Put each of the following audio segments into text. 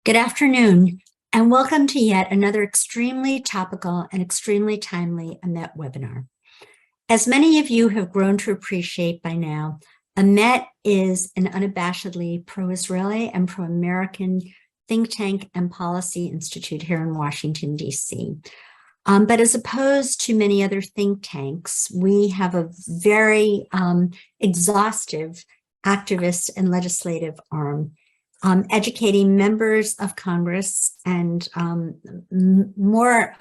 Good afternoon, and welcome to yet another extremely topical and extremely timely AMET webinar. As many of you have grown to appreciate by now, AMET is an unabashedly pro-Israeli and pro-American think tank and policy institute here in Washington, D.C. But as opposed to many other think tanks, we have a very exhaustive activist and legislative arm, educating members of Congress and more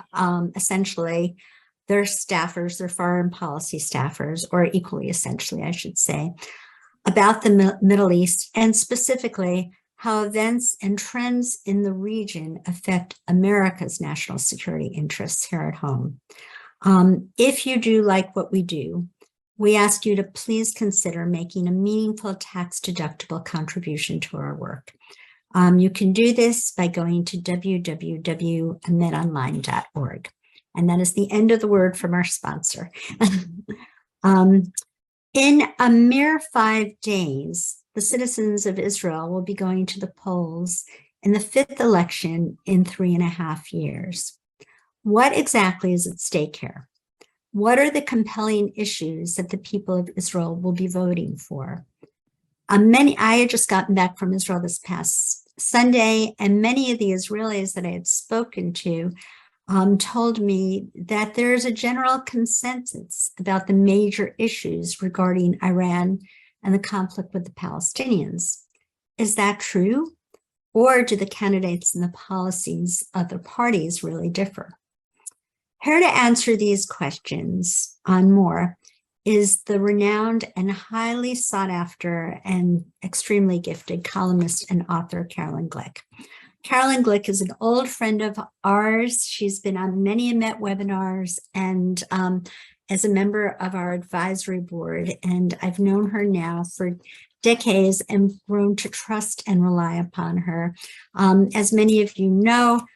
essentially their staffers, their foreign policy staffers, or equally essentially, I should say, about the Middle East, and specifically how events and trends in the region affect America's national security interests here at home. If you do like what we do, we ask you to please consider making a meaningful tax-deductible contribution to our work. You can do this by going to www.ametonline.org. And that is the end of the word from our sponsor. In a mere 5 days, the citizens of Israel will be going to the polls in the 5th election in 3.5 years. What exactly is at stake here? What are the compelling issues that the people of Israel will be voting for? I had just gotten back from Israel this past Sunday, and many of the Israelis that I had spoken to told me that there is a general consensus about the major issues regarding Iran and the conflict with the Palestinians. Is that true? Or do the candidates and the policies of the parties really differ? Here to answer these questions and more is the renowned and highly sought after and extremely gifted columnist and author, Caroline Glick. Caroline Glick is an old friend of ours. She's been on many AMET webinars and as a member of our advisory board. And I've known her now for decades and grown to trust and rely upon her. As many of you know,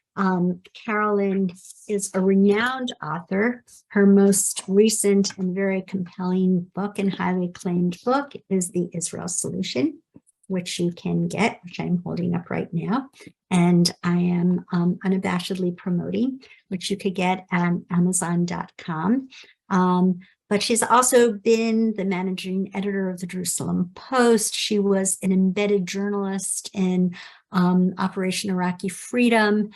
Caroline is a renowned author. Her most recent and very compelling book and highly acclaimed book is The Israel Solution, which you can get, which I'm holding up right now. And I am unabashedly promoting, which you could get at Amazon.com. But she's also been the managing editor of the Jerusalem Post. She was an embedded journalist in Operation Iraqi Freedom.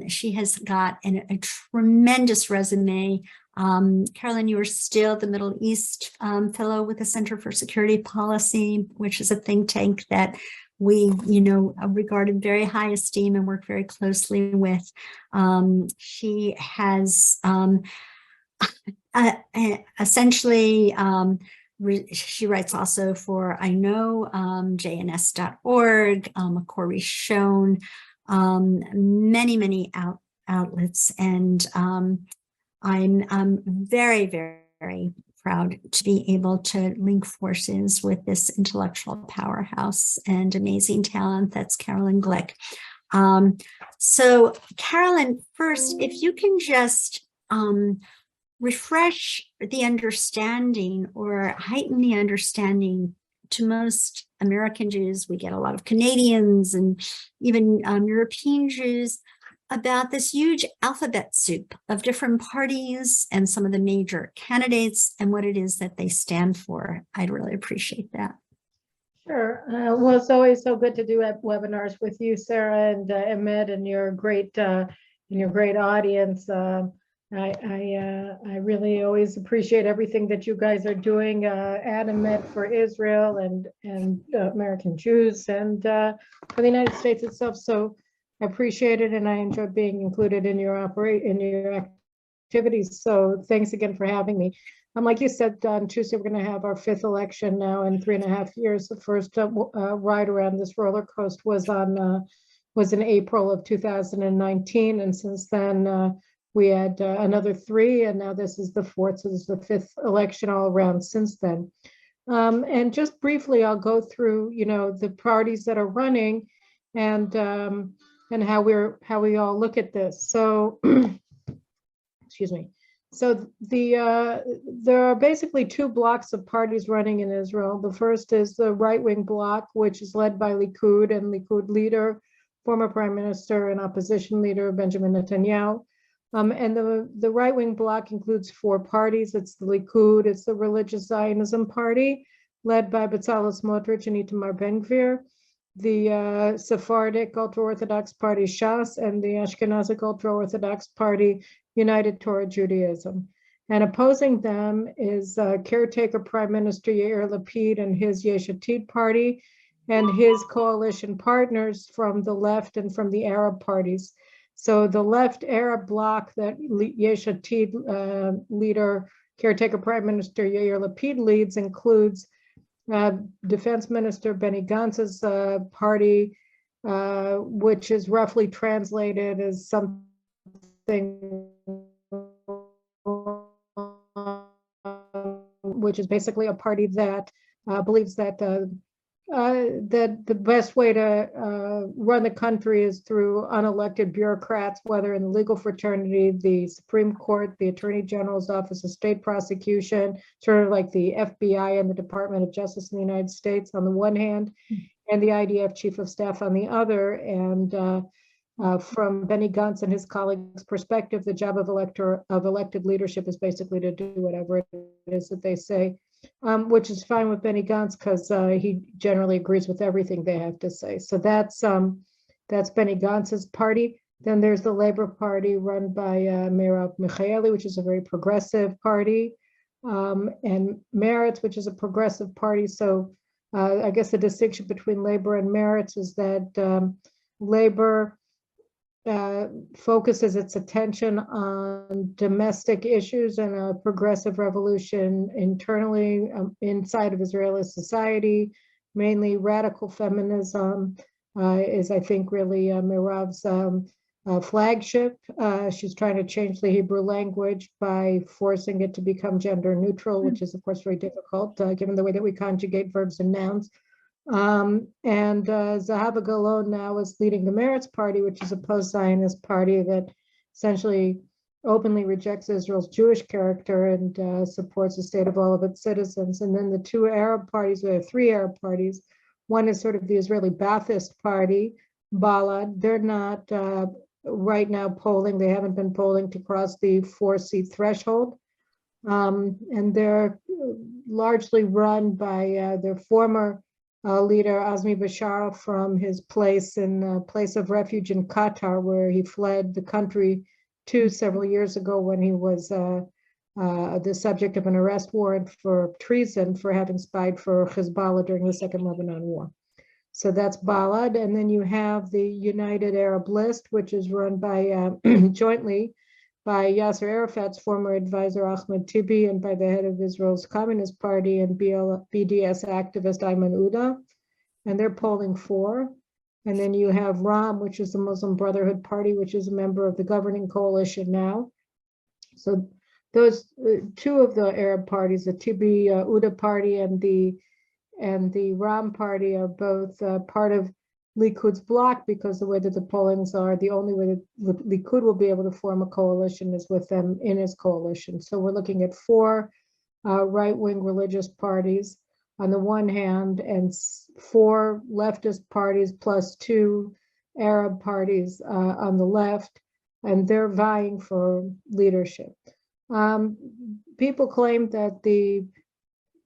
She has got a tremendous resume. Caroline, you are still the Middle East Fellow with the Center for Security Policy, which is a think tank that we, regard in very high esteem and work very closely with. She has essentially, she writes also for, I know, JNS.org, Makor Rishon, many outlets, and I'm very, very proud to be able to link forces with this intellectual powerhouse and amazing talent that's Caroline Glick. So Caroline, first, if you can just refresh the understanding or heighten the understanding to most American Jews, we get a lot of Canadians and even European Jews, about this huge alphabet soup of different parties and some of the major candidates and what it is that they stand for. I'd really appreciate that. Sure. Well, it's always so good to do webinars with you, Sarah, and Ahmed, and your great audience. I really always appreciate everything that you guys are doing at AMET for Israel and American Jews and for the United States itself. So I appreciate it, and I enjoy being included in your activities. So thanks again for having me. Like you said, on Tuesday we're going to have our 5th election now in 3.5 years. The first ride around this roller coaster was in April of 2019, and since then we had another 3, and now this is the 4th. So this is the 5th election all around since then. And just briefly, I'll go through the parties that are running and how we all look at this. So, excuse me. So there are basically 2 blocks of parties running in Israel. The first is the right-wing bloc, which is led by Likud and Likud leader former prime minister and opposition leader Benjamin Netanyahu. And the right-wing bloc includes four parties. It's the Likud, it's the Religious Zionism Party, led by Bezalel Smotrich and Itamar Ben-Gvir, the Sephardic ultra-Orthodox party Shas, and the Ashkenazic ultra-Orthodox party United Torah Judaism. And opposing them is caretaker Prime Minister Yair Lapid and his Yesh Atid party, and his coalition partners from the left and from the Arab parties. So the left Arab bloc that Yesh Atid leader, caretaker Prime Minister Yair Lapid leads includes Defense Minister Benny Gantz's party, which is roughly translated as something which is basically a party that believes that that the best way to run the country is through unelected bureaucrats, whether in the legal fraternity, the Supreme Court, the Attorney General's Office of State Prosecution, sort of like the FBI and the Department of Justice in the United States on the one hand, and the IDF Chief of Staff on the other. And from Benny Gantz and his colleagues' perspective, the job of elected leadership is basically to do whatever it is that they say. Which is fine with Benny Gantz because he generally agrees with everything they have to say. So that's Benny Gantz's party. Then there's the Labor Party run by Merav Michaeli, which is a very progressive party, and Meretz, which is a progressive party. So I guess the distinction between Labor and Meretz is that Labor focuses its attention on domestic issues and a progressive revolution internally inside of Israeli society. Mainly radical feminism is, I think, really Mirav's flagship. She's trying to change the Hebrew language by forcing it to become gender neutral, which is, of course, very difficult given the way that we conjugate verbs and nouns. And Zahava Galon now is leading the Meretz party, which is a post-Zionist party that essentially openly rejects Israel's Jewish character and supports the state of all of its citizens. And then the two Arab parties, we have three Arab parties. One is sort of the Israeli Ba'athist party, Balad. They're not right now polling. They haven't been polling to cross the 4-seat threshold. And they're largely run by their former leader Azmi Bashara from his place of refuge in Qatar, where he fled the country to several years ago when he was the subject of an arrest warrant for treason for having spied for Hezbollah during the Second Lebanon War. So that's Balad. And then you have the United Arab List, which is run by jointly by Yasser Arafat's former advisor Ahmed Tibi and by the head of Israel's Communist Party and BDS activist Ayman Uda, and they're polling 4. And then you have Ram, which is the Muslim Brotherhood Party, which is a member of the governing coalition now. So those two of the Arab parties, the Tibi Uda Party and the Ram Party, are both part of Likud's bloc, because the way that the pollings are, the only way that Likud will be able to form a coalition is with them in his coalition. So we're looking at 4 right-wing religious parties on the one hand, and 4 leftist parties plus 2 Arab parties on the left, and they're vying for leadership. People claim that the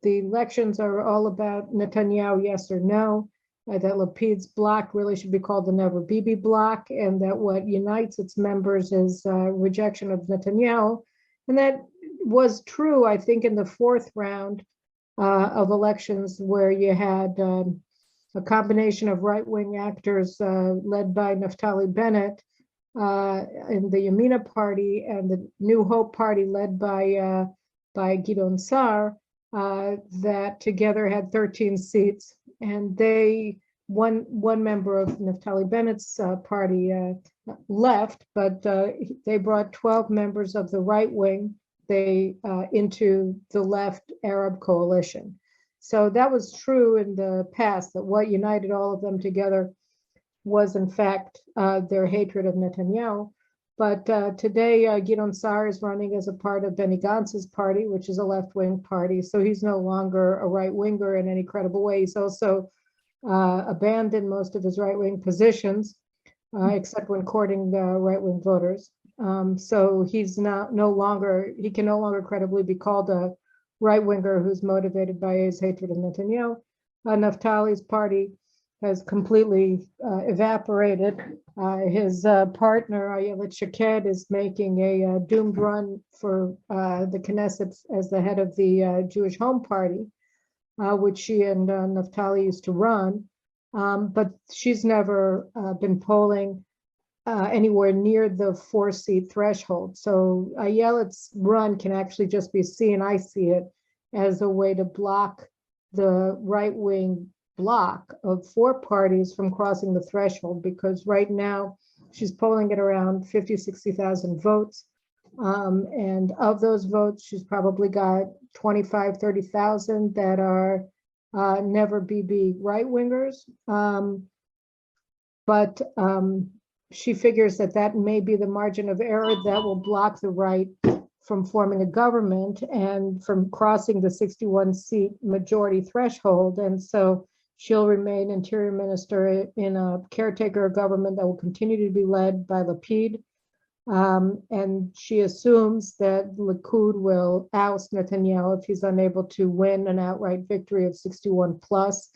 elections are all about Netanyahu, yes or no. That Lapid's bloc really should be called the Never Bibi bloc, and that what unites its members is rejection of Netanyahu. And that was true, I think, in the 4th round of elections, where you had a combination of right-wing actors led by Naftali Bennett in the Yamina party and the New Hope party led by Gideon Sa'ar, that together had 13 seats. And one member of Naftali Bennett's party left, but they brought 12 members of the right wing into the left Arab coalition. So that was true in the past, that what united all of them together was in fact their hatred of Netanyahu. But today, Gideon Sa'ar is running as a part of Benny Gantz's party, which is a left-wing party. So he's no longer a right-winger in any credible way. He's also abandoned most of his right-wing positions. except when courting right-wing voters. So he's no longer, he can no longer credibly be called a right-winger who's motivated by his hatred of Netanyahu. Naftali's party has completely evaporated. His partner, Ayelet Shaked, is making a doomed run for the Knesset as the head of the Jewish Home Party, which she and Naftali used to run. But she's never been polling anywhere near the 4-seat threshold. So Ayelet's run can actually just be seen, I see it, as a way to block the right-wing bloc of 4 parties from crossing the threshold, because right now she's polling at around 50, 60,000 votes. And of those votes, she's probably got 25, 30,000 that are never BB right-wingers. But she figures that may be the margin of error that will block the right from forming a government and from crossing the 61-seat majority threshold. And so she'll remain interior minister in a caretaker government that will continue to be led by Lapid. And she assumes that Likud will oust Netanyahu if he's unable to win an outright victory of 61 plus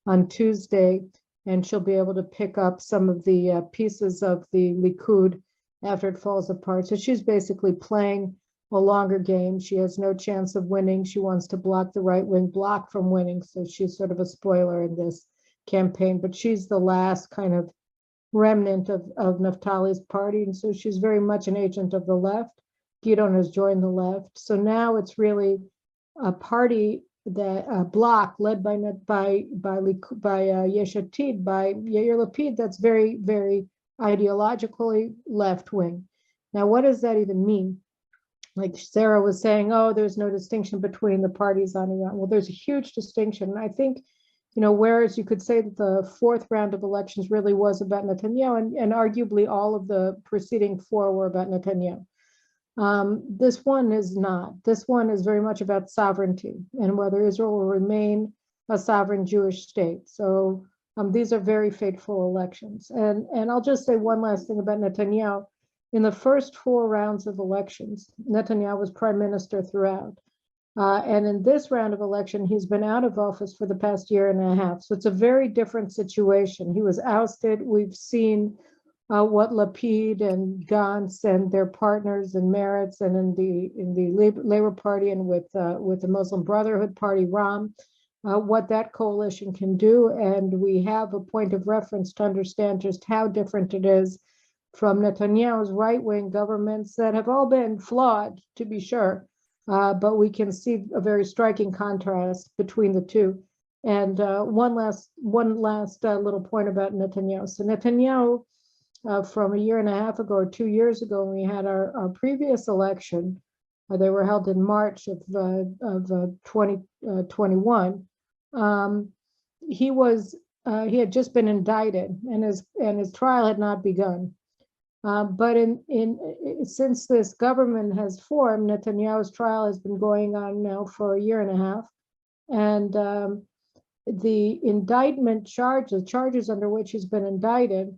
on Tuesday. And she'll be able to pick up some of the pieces of the Likud after it falls apart. So she's basically playing a longer game. She has no chance of winning. She wants to block the right-wing bloc from winning. So she's sort of a spoiler in this campaign, but she's the last kind of remnant of Naftali's party. And so she's very much an agent of the left. Gidon has joined the left. So now it's really a party, that bloc led by Yesh Atid, by Yair Lapid, that's very, very ideologically left wing. Now, what does that even mean? Like Sarah was saying, oh, there's no distinction between the parties on Iran. Well, there's a huge distinction. And I think, whereas you could say that the 4th round of elections really was about Netanyahu, and arguably all of the preceding 4 were about Netanyahu. This one is not. This one is very much about sovereignty and whether Israel will remain a sovereign Jewish state. So these are very fateful elections. And I'll just say one last thing about Netanyahu. In the first 4 rounds of elections, Netanyahu was prime minister throughout. And in this round of election, he's been out of office for the past year and a half. So it's a very different situation. He was ousted. We've seen what Lapid and Gantz and their partners in Meretz and in the Labor Party and with the Muslim Brotherhood Party, Ram, what that coalition can do. And we have a point of reference to understand just how different it is from Netanyahu's right-wing governments that have all been flawed, to be sure. But we can see a very striking contrast between the two. And one last little point about Netanyahu. So Netanyahu, from a year and a half ago or 2 years ago, when we had our previous election, they were held in March of 2021. He had just been indicted, and his trial had not begun. But since this government has formed, Netanyahu's trial has been going on now for a year and a half, and the indictment charges under which he's been indicted,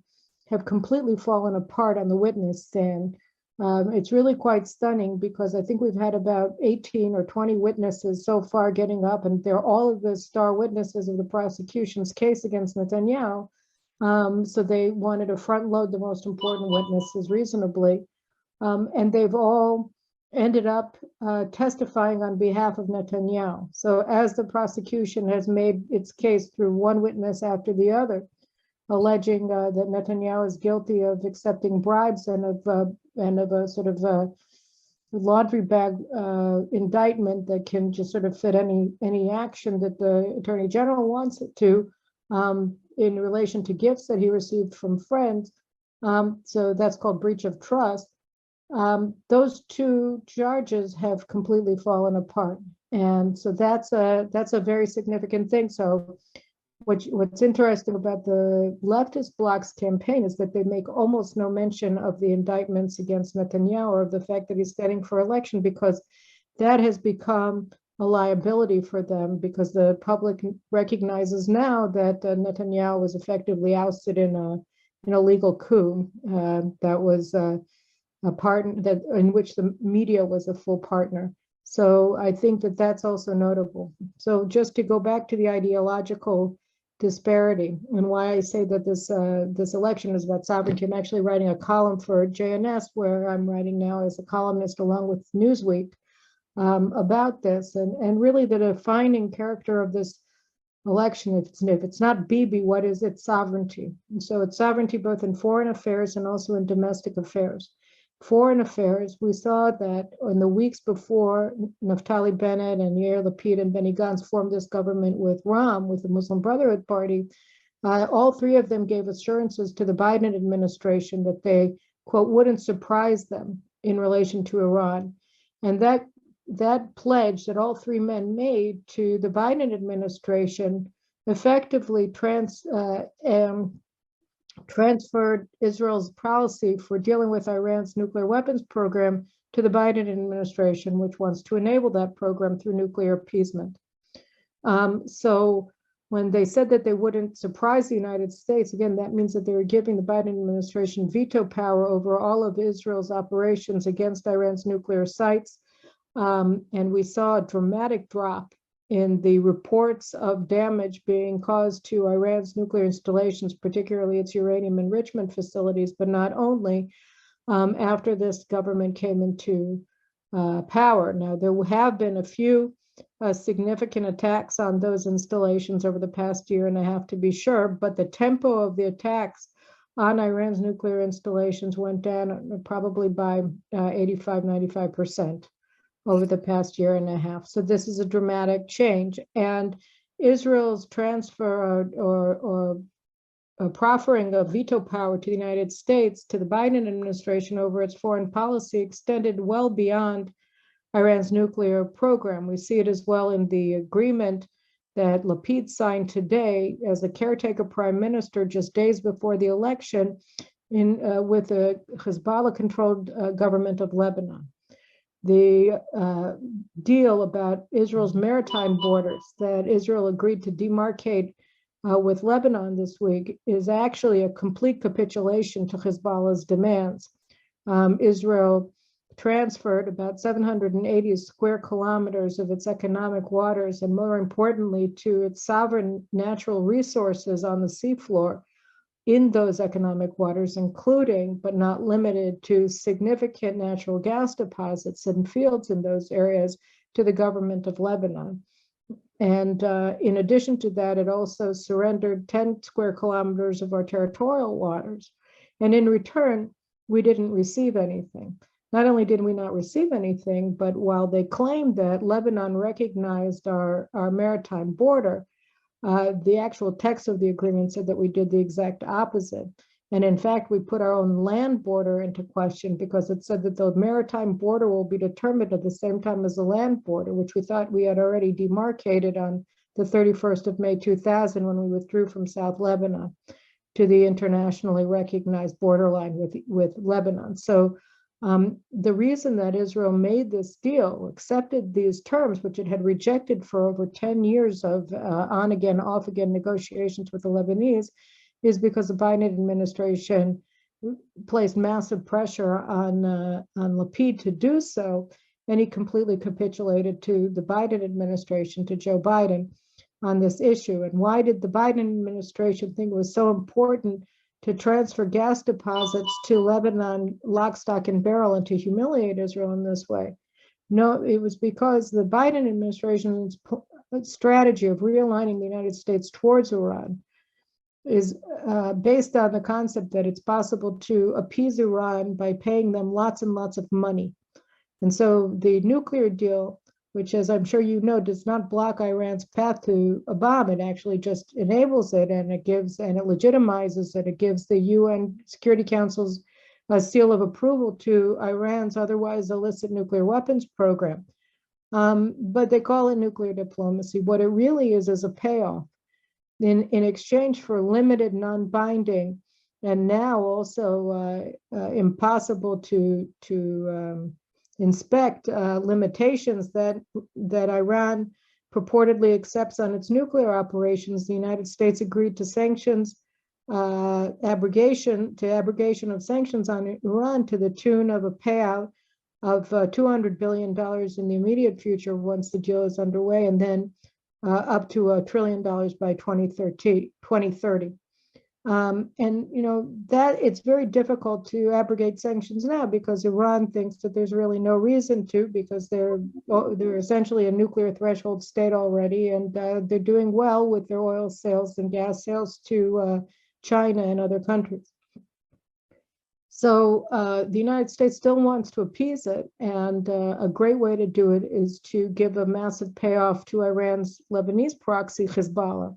have completely fallen apart on the witness stand. It's really quite stunning because I think we've had about 18 or 20 witnesses so far getting up, and they're all of the star witnesses of the prosecution's case against Netanyahu. So they wanted to front load the most important witnesses reasonably. And they've all ended up testifying on behalf of Netanyahu. So as the prosecution has made its case through one witness after the other, alleging that Netanyahu is guilty of accepting bribes and of a sort of a laundry bag indictment that can just sort of fit any action that the Attorney General wants it to, in relation to gifts that he received from friends. So that's called breach of trust. Those 2 charges have completely fallen apart, and so that's a very significant thing. So what's interesting about the leftist bloc's campaign is that they make almost no mention of the indictments against Netanyahu or of the fact that he's standing for election, because that has become a liability for them, because the public recognizes now that Netanyahu was effectively ousted in an illegal coup that was a part that in which the media was a full partner. So I think that that's also notable. So just to go back to the ideological disparity and why I say that this election is about sovereignty, I'm actually writing a column for JNS, where I'm writing now as a columnist along with Newsweek about this, and really the defining character of this election, if it's not Bibi, what is it? Sovereignty. And so it's sovereignty both in foreign affairs and also in domestic affairs. Foreign affairs, we saw that in the weeks before Naftali Bennett and Yair Lapid and Benny Gantz formed this government with Ram, with the Muslim Brotherhood Party, all three of them gave assurances to the Biden administration that they, quote, wouldn't surprise them in relation to Iran. And that pledge that all three men made to the Biden administration effectively transferred Israel's policy for dealing with Iran's nuclear weapons program to the Biden administration, which wants to enable that program through nuclear appeasement. So when they said that they wouldn't surprise the United States, again, that means that they were giving the Biden administration veto power over all of Israel's operations against Iran's nuclear sites. And we saw a dramatic drop in the reports of damage being caused to Iran's nuclear installations, particularly its uranium enrichment facilities, but not only after this government came into power. Now, there have been a few significant attacks on those installations over the past year and a half, to be sure, but the tempo of the attacks on Iran's nuclear installations went down probably by 85–95%. over the past year and a half. So this is a dramatic change. And Israel's transfer or proffering of veto power to the United States, to the Biden administration over its foreign policy, extended well beyond Iran's nuclear program. We see it as well in the agreement that Lapid signed today as a caretaker prime minister just days before the election with the Hezbollah-controlled government of Lebanon. The deal about Israel's maritime borders that Israel agreed to demarcate with Lebanon this week is actually a complete capitulation to Hezbollah's demands. Israel transferred about 780 square kilometers of its economic waters, and more importantly, to its sovereign natural resources on the seafloor in those economic waters, including but not limited to significant natural gas deposits and fields in those areas, to the government of Lebanon. And in addition to that, it also surrendered 10 square kilometers of our territorial waters. And in return, we didn't receive anything. Not only did we not receive anything, but while they claimed that Lebanon recognized our maritime border, the actual text of the agreement said that we did the exact opposite. And in fact, we put our own land border into question, because it said that the maritime border will be determined at the same time as the land border, which we thought we had already demarcated on the 31st of May 2000 when we withdrew from South Lebanon to the internationally recognized borderline with Lebanon. So the reason that Israel made this deal, accepted these terms, which it had rejected for over 10 years of on-again, off-again negotiations with the Lebanese, is because the Biden administration placed massive pressure on Lapid to do so, and he completely capitulated to the Biden administration, to Joe Biden, on this issue. And why did the Biden administration think it was so important to transfer gas deposits to Lebanon lock, stock, and barrel, and to humiliate Israel in this way? No, it was because the Biden administration's strategy of realigning the United States towards Iran is based on the concept that it's possible to appease Iran by paying them lots and lots of money. And so the nuclear deal, which, as I'm sure you know, does not block Iran's path to a bomb. It actually just enables it, and it legitimizes it. It gives the UN Security Council's seal of approval to Iran's otherwise illicit nuclear weapons program. But they call it nuclear diplomacy. What it really is a payoff in exchange for limited, non-binding, and now also impossible to inspect limitations that Iran purportedly accepts on its nuclear operations. The United States agreed to sanctions abrogation of sanctions on Iran to the tune of a payout of $200 billion in the immediate future once the deal is underway, and then up to $1 trillion by 2030. And that it's very difficult to abrogate sanctions now because Iran thinks that there's really no reason to, because they're essentially a nuclear threshold state already, and they're doing well with their oil sales and gas sales to China and other countries. So the United States still wants to appease it, and a great way to do it is to give a massive payoff to Iran's Lebanese proxy, Hezbollah.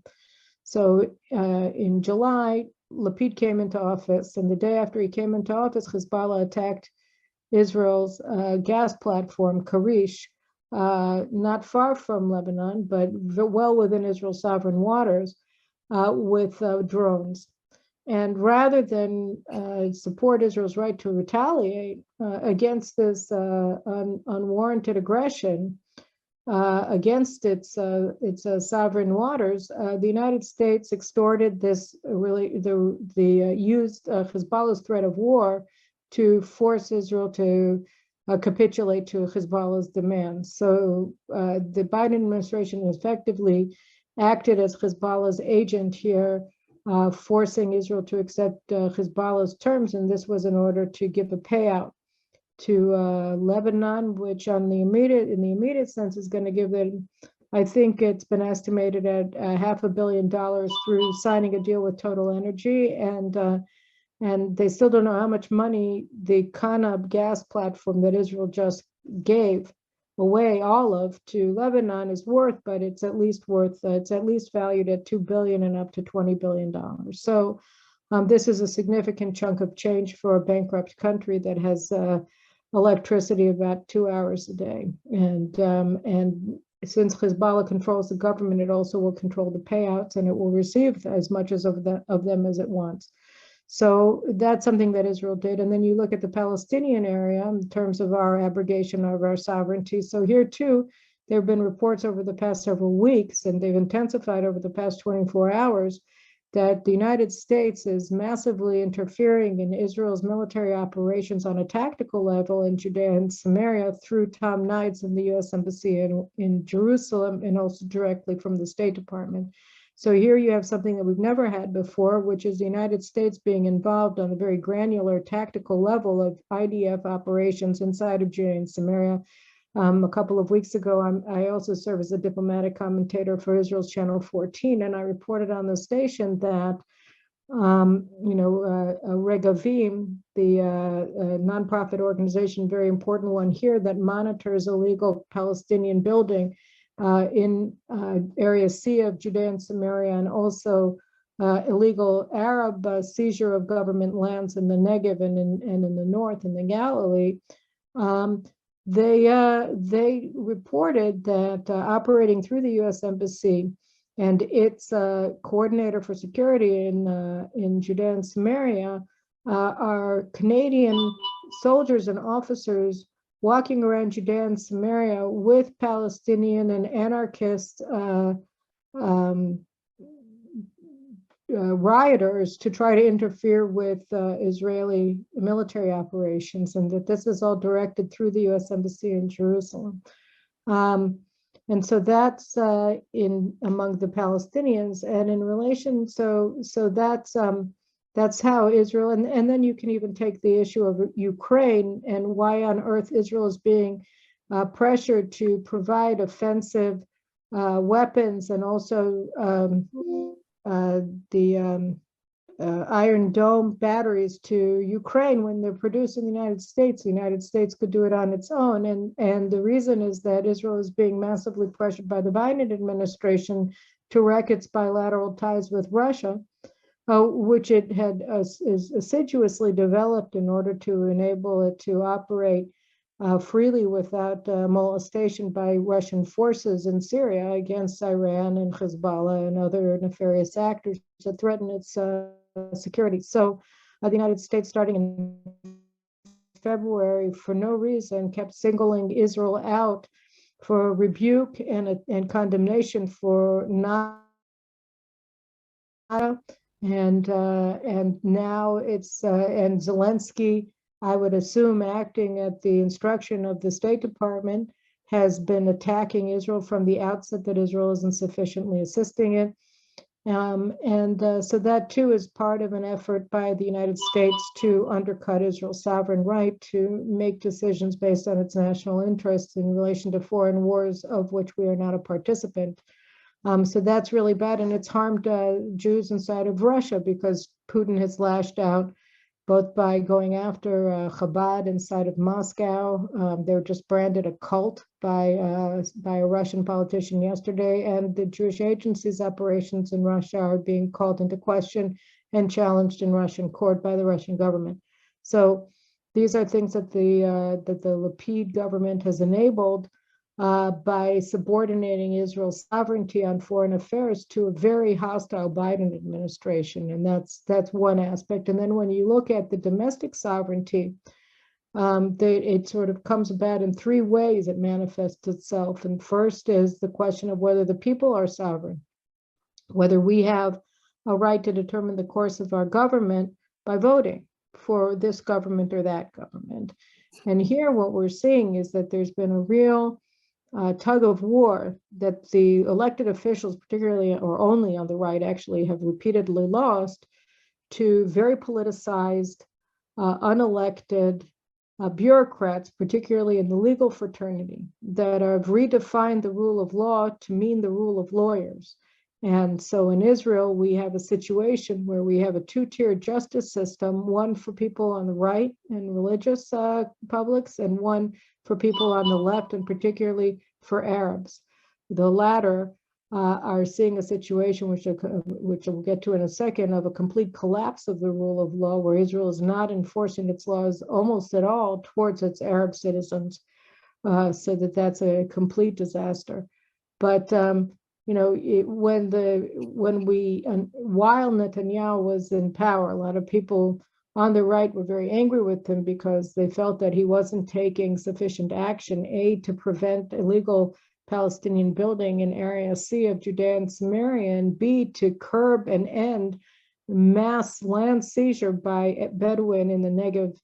So in July, Lapid came into office, and the day after he came into office, Hezbollah attacked Israel's gas platform, Karish, not far from Lebanon, but well within Israel's sovereign waters, with drones. And rather than support Israel's right to retaliate against this unwarranted aggression against its sovereign waters, the United States extorted this used Hezbollah's threat of war to force Israel to capitulate to Hezbollah's demands. So the Biden administration effectively acted as Hezbollah's agent here, forcing Israel to accept Hezbollah's terms, and this was in order to give a payout to Lebanon, which in the immediate sense is going to give them, I think it's been estimated at $500 million through signing a deal with Total Energy, and they still don't know how much money the Kanab gas platform that Israel just gave away all of to Lebanon is worth, but it's at least valued at $2 billion and up to $20 billion. So this is a significant chunk of change for a bankrupt country that has electricity about 2 hours a day. And since Hezbollah controls the government, it also will control the payouts, and it will receive as much of them as it wants. So that's something that Israel did. And then you look at the Palestinian area in terms of our abrogation of our sovereignty. So here too, there have been reports over the past several weeks, and they've intensified over the past 24 hours, that the United States is massively interfering in Israel's military operations on a tactical level in Judea and Samaria through Tom Knights in the U.S. Embassy in Jerusalem, and also directly from the State Department. So here you have something that we've never had before, which is the United States being involved on a very granular tactical level of IDF operations inside of Judea and Samaria. A couple of weeks ago, I also serve as a diplomatic commentator for Israel's Channel 14, and I reported on the station that, Regavim, the nonprofit organization, very important one here, that monitors illegal Palestinian building in Area C of Judea and Samaria, and also illegal Arab seizure of government lands in the Negev and in the north in the Galilee. They reported that operating through the U.S. Embassy and its coordinator for security in Judea and Samaria are Canadian soldiers and officers walking around Judea and Samaria with Palestinian and anarchist rioters to try to interfere with Israeli military operations, and that this is all directed through the U.S. Embassy in Jerusalem. And so that's in among the Palestinians, and in relation, so that's how Israel, and then you can even take the issue of Ukraine and why on earth Israel is being pressured to provide offensive weapons, and also the Iron Dome batteries to Ukraine when they're produced in the United States. The United States could do it on its own. And the reason is that Israel is being massively pressured by the Biden administration to wreck its bilateral ties with Russia, which it had is assiduously developed in order to enable it to operate freely without molestation by Russian forces in Syria against Iran and Hezbollah and other nefarious actors that threaten its security. So the United States, starting in February, for no reason, kept singling Israel out for rebuke and condemnation for not And now it's and Zelensky, I would assume, acting at the instruction of the State Department, has been attacking Israel from the outset, that Israel isn't sufficiently assisting it. So that too is part of an effort by the United States to undercut Israel's sovereign right to make decisions based on its national interests in relation to foreign wars of which we are not a participant. So that's really bad, and it's harmed Jews inside of Russia, because Putin has lashed out both by going after Chabad inside of Moscow. They were just branded a cult by a Russian politician yesterday, and the Jewish agency's operations in Russia are being called into question and challenged in Russian court by the Russian government. So these are things that the Lapid government has enabled by subordinating Israel's sovereignty on foreign affairs to a very hostile Biden administration. And that's one aspect. And then when you look at the domestic sovereignty, it sort of comes about in three ways it manifests itself. And first is the question of whether the people are sovereign, whether we have a right to determine the course of our government by voting for this government or that government. And here what we're seeing is that there's been a real tug of war that the elected officials, particularly or only on the right, actually have repeatedly lost to very politicized, unelected bureaucrats, particularly in the legal fraternity, that have redefined the rule of law to mean the rule of lawyers. And so in Israel, we have a situation where we have a two-tier justice system, one for people on the right and religious publics, and one for people on the left, and particularly for Arabs. The latter are seeing a situation, which we'll get to in a second, of a complete collapse of the rule of law, where Israel is not enforcing its laws almost at all towards its Arab citizens, so that's a complete disaster. But while Netanyahu was in power, a lot of people on the right were very angry with him because they felt that he wasn't taking sufficient action, A, to prevent illegal Palestinian building in Area C of Judea and Samaria, and B, to curb and end mass land seizure by Bedouin in the Negev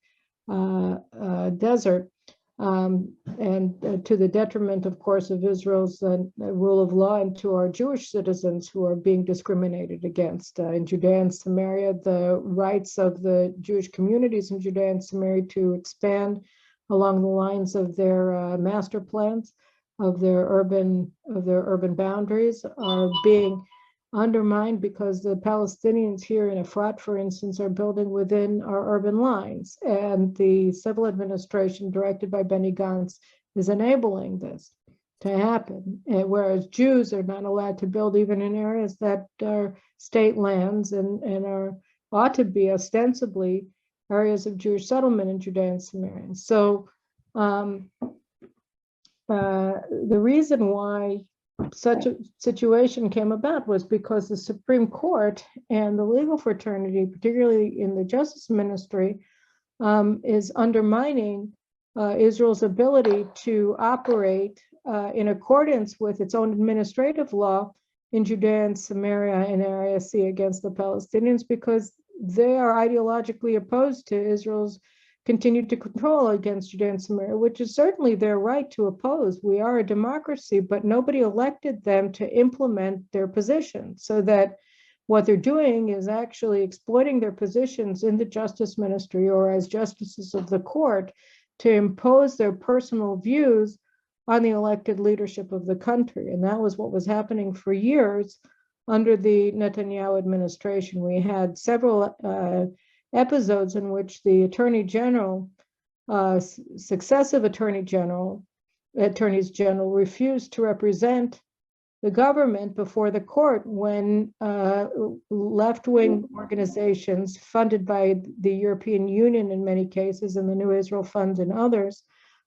desert, and to the detriment, of course, of Israel's rule of law, and to our Jewish citizens who are being discriminated against. In Judea and Samaria, the rights of the Jewish communities in Judea and Samaria to expand along the lines of their master plans, of their urban boundaries, are being undermined because the Palestinians here in Efrat, for instance, are building within our urban lines, and the civil administration directed by Benny Gantz is enabling this to happen, whereas Jews are not allowed to build even in areas that are state lands and ought to be ostensibly areas of Jewish settlement in Judea and Samaria. So the reason why such a situation came about was because the Supreme Court and the legal fraternity, particularly in the Justice Ministry, is undermining Israel's ability to operate in accordance with its own administrative law in Judea and Samaria and Area C against the Palestinians, because they are ideologically opposed to Israel's continued to control against Judea and Samaria, which is certainly their right to oppose. We are a democracy, but nobody elected them to implement their position, so that what they're doing is actually exploiting their positions in the Justice Ministry or as justices of the court to impose their personal views on the elected leadership of the country. And that was what was happening for years under the Netanyahu administration. We had several episodes in which the Attorney General, successive Attorneys General, refused to represent the government before the court when left-wing organizations funded by the European Union in many cases, and the New Israel Fund and others,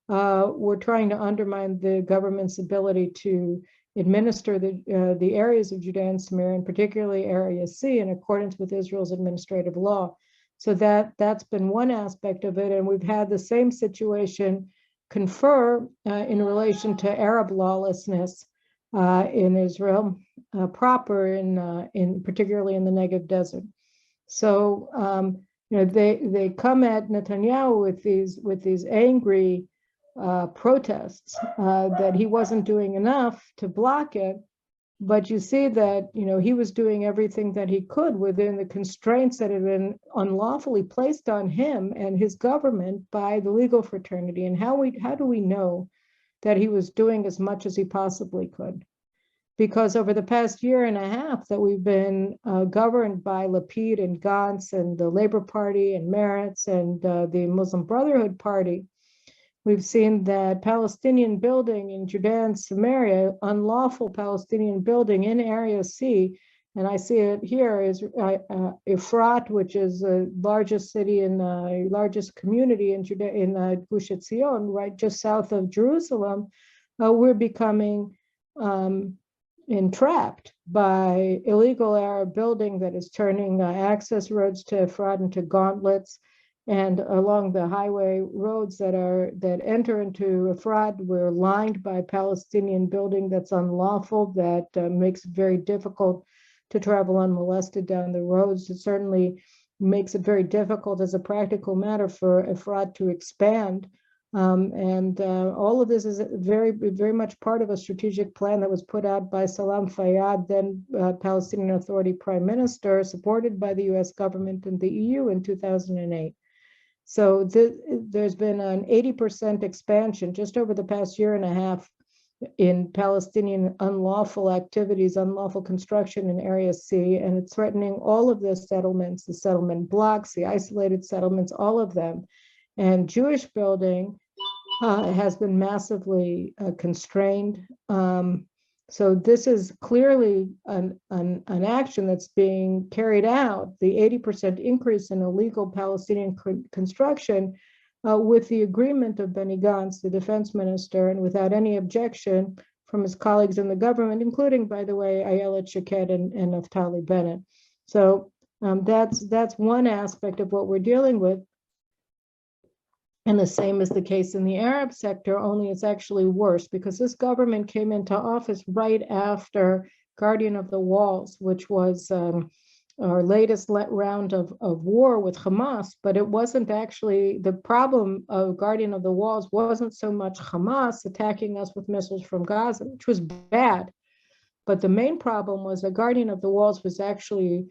were trying to undermine the government's ability to administer the areas of Judea and Samaria, and particularly Area C, in accordance with Israel's administrative law. So that's been one aspect of it, and we've had the same situation confer in relation to Arab lawlessness in Israel proper, in particularly in the Negev desert. So they come at Netanyahu with these angry protests that he wasn't doing enough to block it. But you see that he was doing everything that he could within the constraints that had been unlawfully placed on him and his government by the legal fraternity. And how do we know that he was doing as much as he possibly could? Because over the past year and a half that we've been governed by Lapid and Gantz and the Labor Party and Meretz and the Muslim Brotherhood Party, we've seen that Palestinian building in Judea and Samaria, unlawful Palestinian building in Area C, and I see it here, is Efrat, which is the largest city and largest community in Judea, in Gush Etzion, right just south of Jerusalem. We're becoming entrapped by illegal Arab building that is turning access roads to Efrat into gauntlets. And along the highway roads that enter into Efrat, we're lined by Palestinian building that's unlawful, that makes it very difficult to travel unmolested down the roads. It certainly makes it very difficult as a practical matter for Efrat to expand. All of this is very, very much part of a strategic plan that was put out by Salam Fayyad, then Palestinian Authority Prime Minister, supported by the US government and the EU in 2008. So there's been an 80% expansion just over the past year and a half in Palestinian unlawful activities, unlawful construction in Area C, and it's threatening all of the settlements, the settlement blocks, the isolated settlements, all of them. And Jewish building has been massively constrained. So this is clearly an action that's being carried out, the 80% increase in illegal Palestinian construction with the agreement of Benny Gantz, the defense minister, and without any objection from his colleagues in the government, including, by the way, Ayelet Shaked and Naftali Bennett. So that's one aspect of what we're dealing with. And the same is the case in the Arab sector, only it's actually worse because this government came into office right after Guardian of the Walls, which was our latest round of war with Hamas. But it wasn't actually, the problem of Guardian of the Walls wasn't so much Hamas attacking us with missiles from Gaza, which was bad. But the main problem was that Guardian of the Walls was actually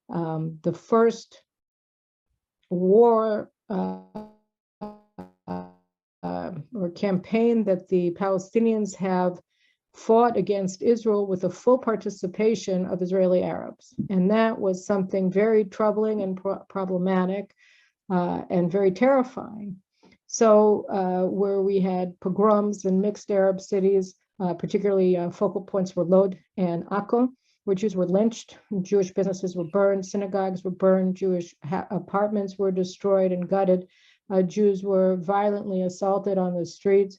the first war or campaign that the Palestinians have fought against Israel with the full participation of Israeli Arabs. And that was something very troubling and problematic and very terrifying. So where we had pogroms in mixed Arab cities, particularly focal points were Lod and Akko, where Jews were lynched, Jewish businesses were burned, synagogues were burned, Jewish apartments were destroyed and gutted. Jews were violently assaulted on the streets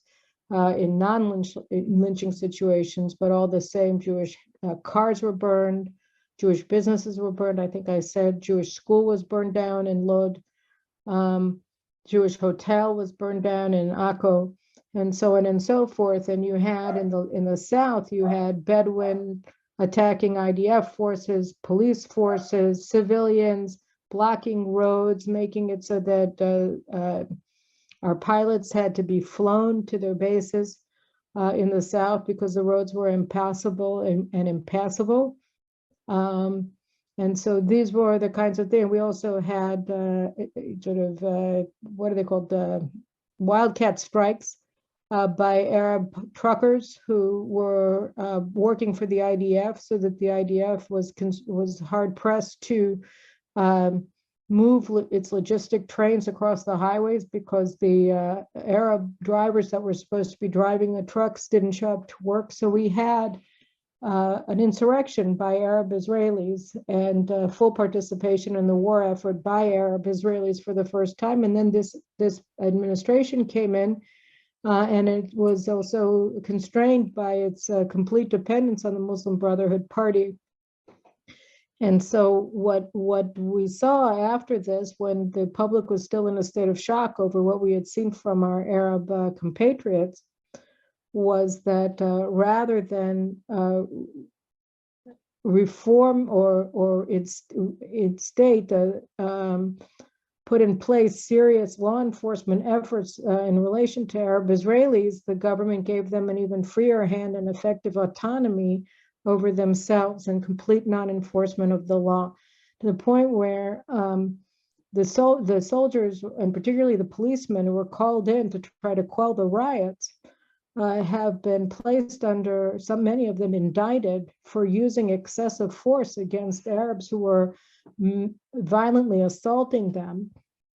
in non-lynching situations, but all the same, Jewish cars were burned, Jewish businesses were burned. I think I said Jewish school was burned down in Lod, Jewish hotel was burned down in Akko, and so on and so forth. And you had in the south, you had Bedouin attacking IDF forces, police forces, civilians, blocking roads, making it so that our pilots had to be flown to their bases in the south because the roads were impassable and impassable. And so these were the kinds of things. We also had what are they called? Wildcat strikes by Arab truckers who were working for the IDF, so that the IDF was hard pressed to move its logistic trains across the highways because the Arab drivers that were supposed to be driving the trucks didn't show up to work. So we had an insurrection by Arab Israelis and full participation in the war effort by Arab Israelis for the first time. And then this administration came in and it was also constrained by its complete dependence on the Muslim Brotherhood Party. And so what we saw after this, when the public was still in a state of shock over what we had seen from our Arab compatriots, was that rather than reform or its state put in place serious law enforcement efforts in relation to Arab Israelis, the government gave them an even freer hand and effective autonomy over themselves and complete non-enforcement of the law, to the point where the soldiers, and particularly the policemen who were called in to try to quell the riots, have been placed under, many of them indicted for using excessive force against Arabs who were violently assaulting them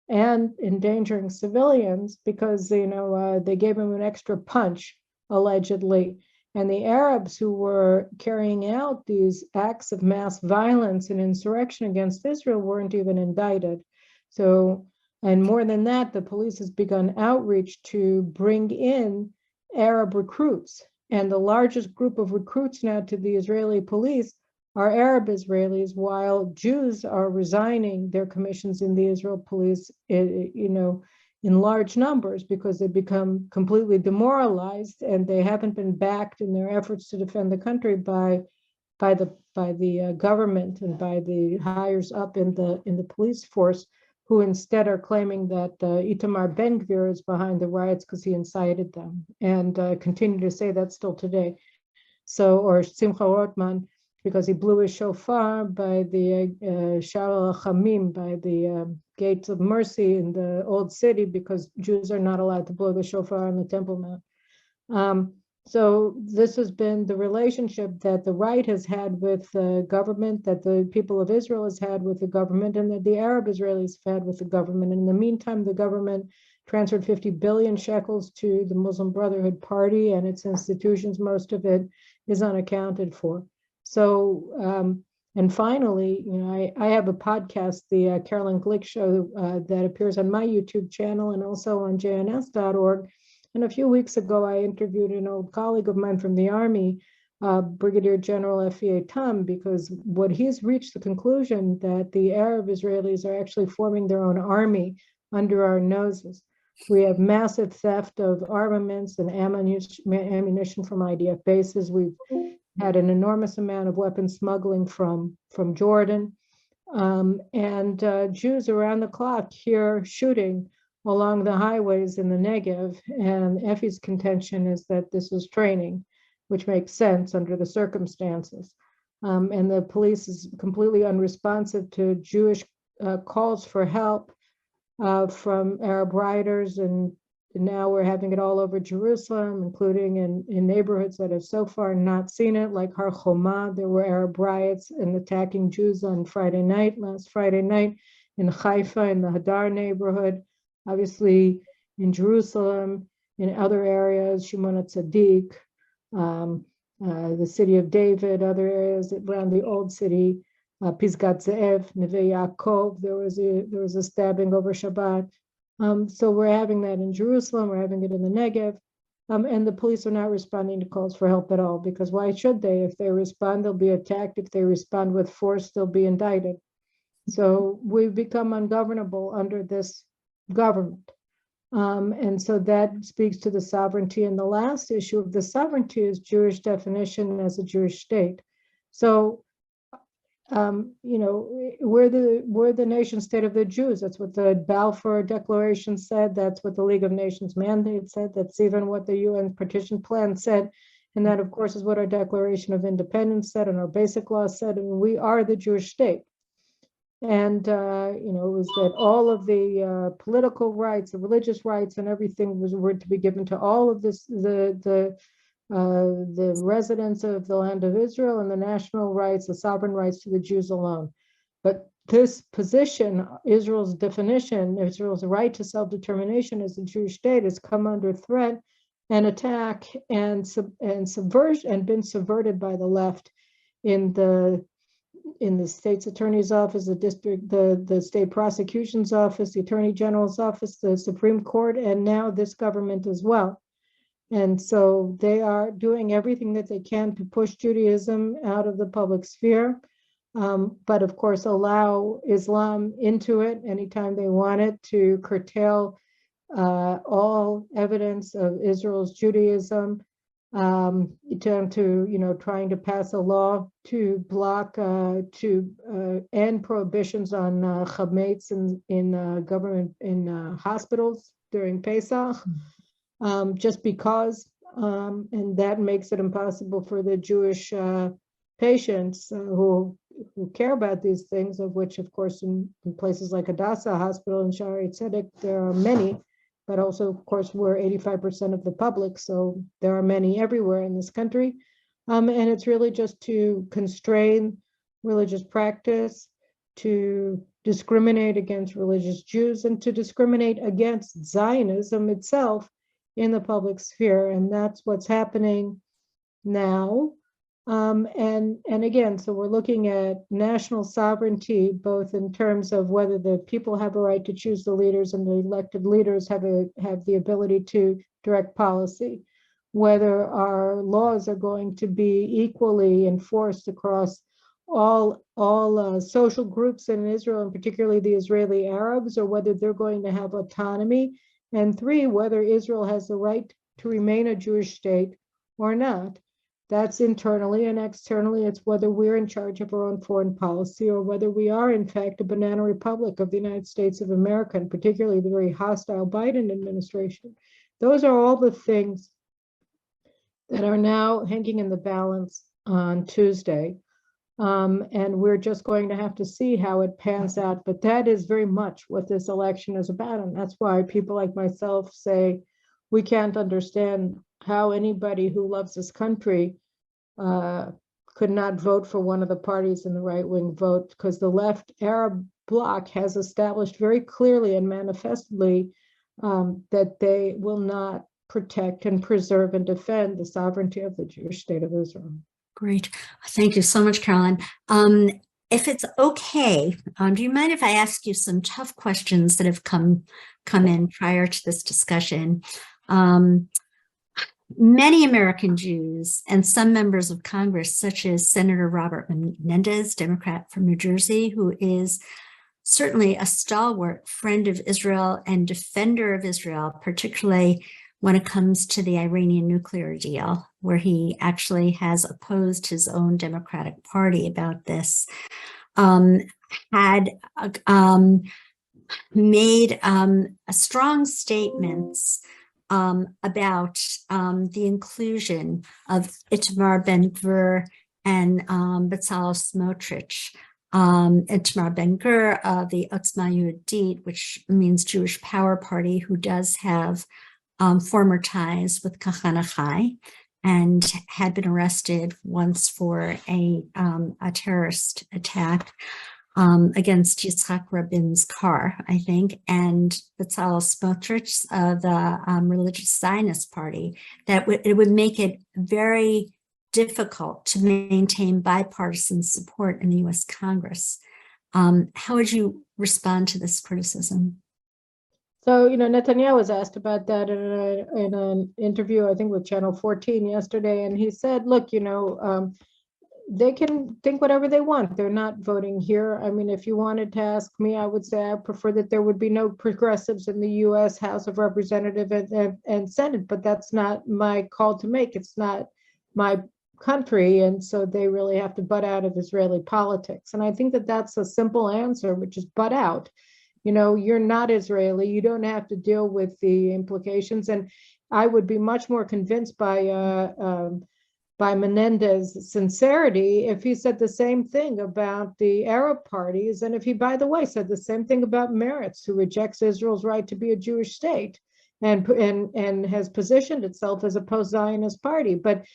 and endangering civilians because, they gave them an extra punch, allegedly. And the Arabs who were carrying out these acts of mass violence and insurrection against Israel weren't even indicted. So, and more than that, the police has begun outreach to bring in Arab recruits. And the largest group of recruits now to the Israeli police are Arab Israelis, while Jews are resigning their commissions in the Israel police, in large numbers, because they become completely demoralized and they haven't been backed in their efforts to defend the country by the government and by the higher up in the police force, who instead are claiming that Itamar Ben-Gvir is behind the riots because he incited them, and continue to say that still today. So, or Simcha Rotman, because he blew his shofar by the Sha'ar al-Chamim, by the gates of mercy in the old city, because Jews are not allowed to blow the shofar on the Temple Mount. So this has been the relationship that the right has had with the government, that the people of Israel has had with the government, and that the Arab Israelis have had with the government. And in the meantime, the government transferred 50 billion shekels to the Muslim Brotherhood Party and its institutions. Most of it is unaccounted for. So, and finally, I have a podcast, the Carolyn Glick Show, that appears on my YouTube channel and also on jns.org. And a few weeks ago, I interviewed an old colleague of mine from the Army, Brigadier General F.E.A. Tum, because what he's reached the conclusion that the Arab Israelis are actually forming their own army under our noses. We have massive theft of armaments and ammunition from IDF bases. We've had an enormous amount of weapon smuggling from Jordan. And Jews around the clock here shooting along the highways in the Negev. And Effie's contention is that this is training, which makes sense under the circumstances. And the police is completely unresponsive to Jewish calls for help from Arab rioters, and now we're having it all over Jerusalem, including in neighborhoods that have so far not seen it, like Har Choma. There were Arab riots and attacking Jews on last Friday night, in Haifa, in the Hadar neighborhood, obviously in Jerusalem, in other areas, Shimon HaTzadik, the city of David, other areas around the old city, Pisgat Ze'ev, Neve Yaakov. There was a stabbing over Shabbat. So we're having that in Jerusalem, we're having it in the Negev, and the police are not responding to calls for help at all, because why should they? If they respond, they'll be attacked. If they respond with force, they'll be indicted. So we've become ungovernable under this government. And so that speaks to the sovereignty. And the last issue of the sovereignty is Jewish definition as a Jewish state. So we're the nation state of the Jews. That's what the Balfour Declaration said. That's what the League of Nations mandate said. That's even what the UN partition plan said. And that, of course, is what our Declaration of Independence said and our basic law said. And we are the Jewish state. And, it was that all of the political rights, the religious rights and everything were to be given to all of this, the residents of the land of Israel, and the national rights, the sovereign rights to the Jews alone. But this position, Israel's definition, Israel's right to self-determination as a Jewish state, has come under threat and attack and subversion, and been subverted by the left in the state's attorney's office, the state prosecution's office, the attorney general's office, the Supreme Court, and now this government as well. And so they are doing everything that they can to push Judaism out of the public sphere, but of course allow Islam into it anytime they want it, to curtail all evidence of Israel's Judaism, trying to pass a law to block, to end prohibitions on chametz in government, in hospitals during Pesach, just because, and that makes it impossible for the Jewish patients who care about these things, of which, of course, in places like Hadassah Hospital and Shaare Zedek, there are many, but also, of course, we're 85% of the public, so there are many everywhere in this country. And it's really just to constrain religious practice, to discriminate against religious Jews, and to discriminate against Zionism itself in the public sphere. And that's what's happening now. And again, so we're looking at national sovereignty, both in terms of whether the people have a right to choose the leaders and the elected leaders have the ability to direct policy, whether our laws are going to be equally enforced across all social groups in Israel, and particularly the Israeli Arabs, or whether they're going to have autonomy, and 3, whether Israel has the right to remain a Jewish state or not. That's internally, and externally, it's whether we're in charge of our own foreign policy or whether we are, in fact, a banana republic of the United States of America, and particularly the very hostile Biden administration. Those are all the things that are now hanging in the balance on Tuesday. And we're just going to have to see how it pans out. But that is very much what this election is about. And that's why people like myself say we can't understand how anybody who loves this country could not vote for one of the parties in the right-wing vote, because the left Arab bloc has established very clearly and manifestly that they will not protect and preserve and defend the sovereignty of the Jewish state of Israel. Great. Thank you so much, Caroline. If it's okay, do you mind if I ask you some tough questions that have come in prior to this discussion? Many American Jews and some members of Congress, such as Senator Robert Menendez, Democrat from New Jersey, who is certainly a stalwart friend of Israel and defender of Israel, particularly when it comes to the Iranian nuclear deal, where he actually has opposed his own Democratic Party about this, had made strong statements about the inclusion of Itamar Ben-Gvir and Bezalel Smotrich. Itamar Ben-Gvir of the Otzma Yehudit, which means Jewish Power Party, who does have former ties with Kahana Chai and had been arrested once for a terrorist attack against Yitzhak Rabin's car, I think, and Bezalel Smotrich, the religious Zionist party, that it would make it very difficult to maintain bipartisan support in the U.S. Congress. How would you respond to this criticism? So, Netanyahu was asked about that in an interview, I think, with Channel 14 yesterday, and he said, look, they can think whatever they want. They're not voting here. I mean, if you wanted to ask me, I would say I prefer that there would be no progressives in the U.S. House of Representatives and Senate, but that's not my call to make. It's not my country, and so they really have to butt out of Israeli politics. And I think that that's a simple answer, which is butt out. You're not Israeli. You don't have to deal with the implications. And I would be much more convinced by Menendez's sincerity if he said the same thing about the Arab parties, and if he, by the way, said the same thing about Meretz, who rejects Israel's right to be a Jewish state and has positioned itself as a post-Zionist party. But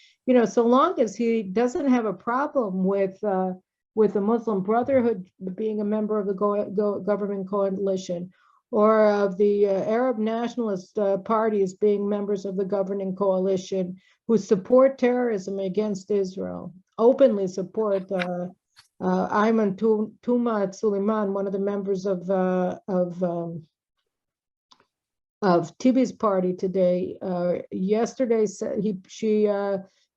so long as he doesn't have a problem with the Muslim Brotherhood being a member of the government coalition, or of the Arab nationalist parties being members of the governing coalition, who support terrorism against Israel, openly support Ayman Tumat Suleiman, one of the members of Tibi's party today. Yesterday, she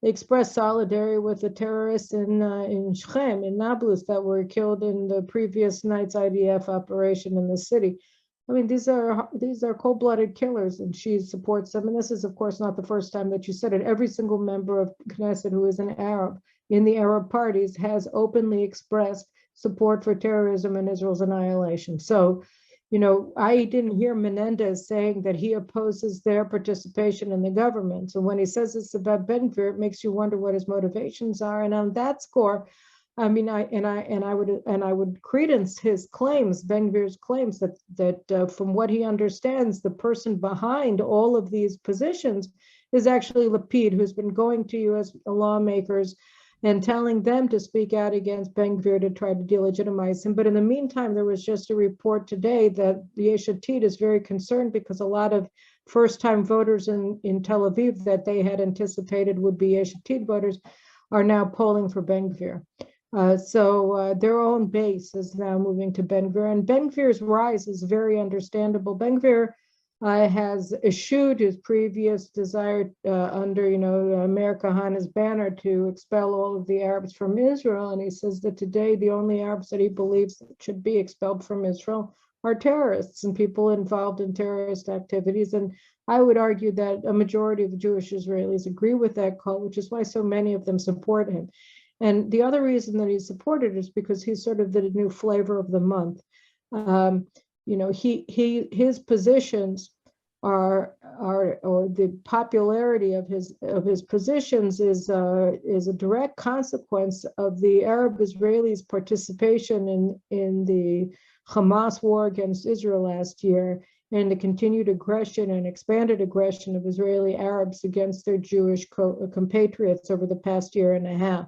expressed solidarity with the terrorists in Shechem, in Nablus, that were killed in the previous night's IDF operation in the city. I mean, these are cold-blooded killers, and she supports them. And this is, of course, not the first time that you said it. Every single member of Knesset who is an Arab in the Arab parties has openly expressed support for terrorism and Israel's annihilation. So, I didn't hear Menendez saying that he opposes their participation in the government. So when he says it's about Ben Gvir, it makes you wonder what his motivations are. And on that score, I mean, I would credence his claims, Ben Gvir's claims that from what he understands, the person behind all of these positions is actually Lapid, who's been going to U.S. lawmakers and telling them to speak out against Ben Gvir to try to delegitimize him. But in the meantime, there was just a report today that the Yesh Atid is very concerned because a lot of first-time voters in Tel Aviv that they had anticipated would be Yesh Atid voters are now polling for Ben Gvir. So their own base is now moving to Ben Gvir, and Ben Gvir's rise is very understandable. Ben Gvir has eschewed his previous desire under, Meir Kahana's banner to expel all of the Arabs from Israel, and he says that today the only Arabs that he believes should be expelled from Israel are terrorists and people involved in terrorist activities. And I would argue that a majority of Jewish Israelis agree with that call, which is why so many of them support him. And the other reason that he's supported is because he's sort of the new flavor of the month. His positions or the popularity of his positions is a direct consequence of the Arab Israelis' participation in the Hamas war against Israel last year, and the continued aggression and expanded aggression of Israeli Arabs against their Jewish compatriots over the past year and a half.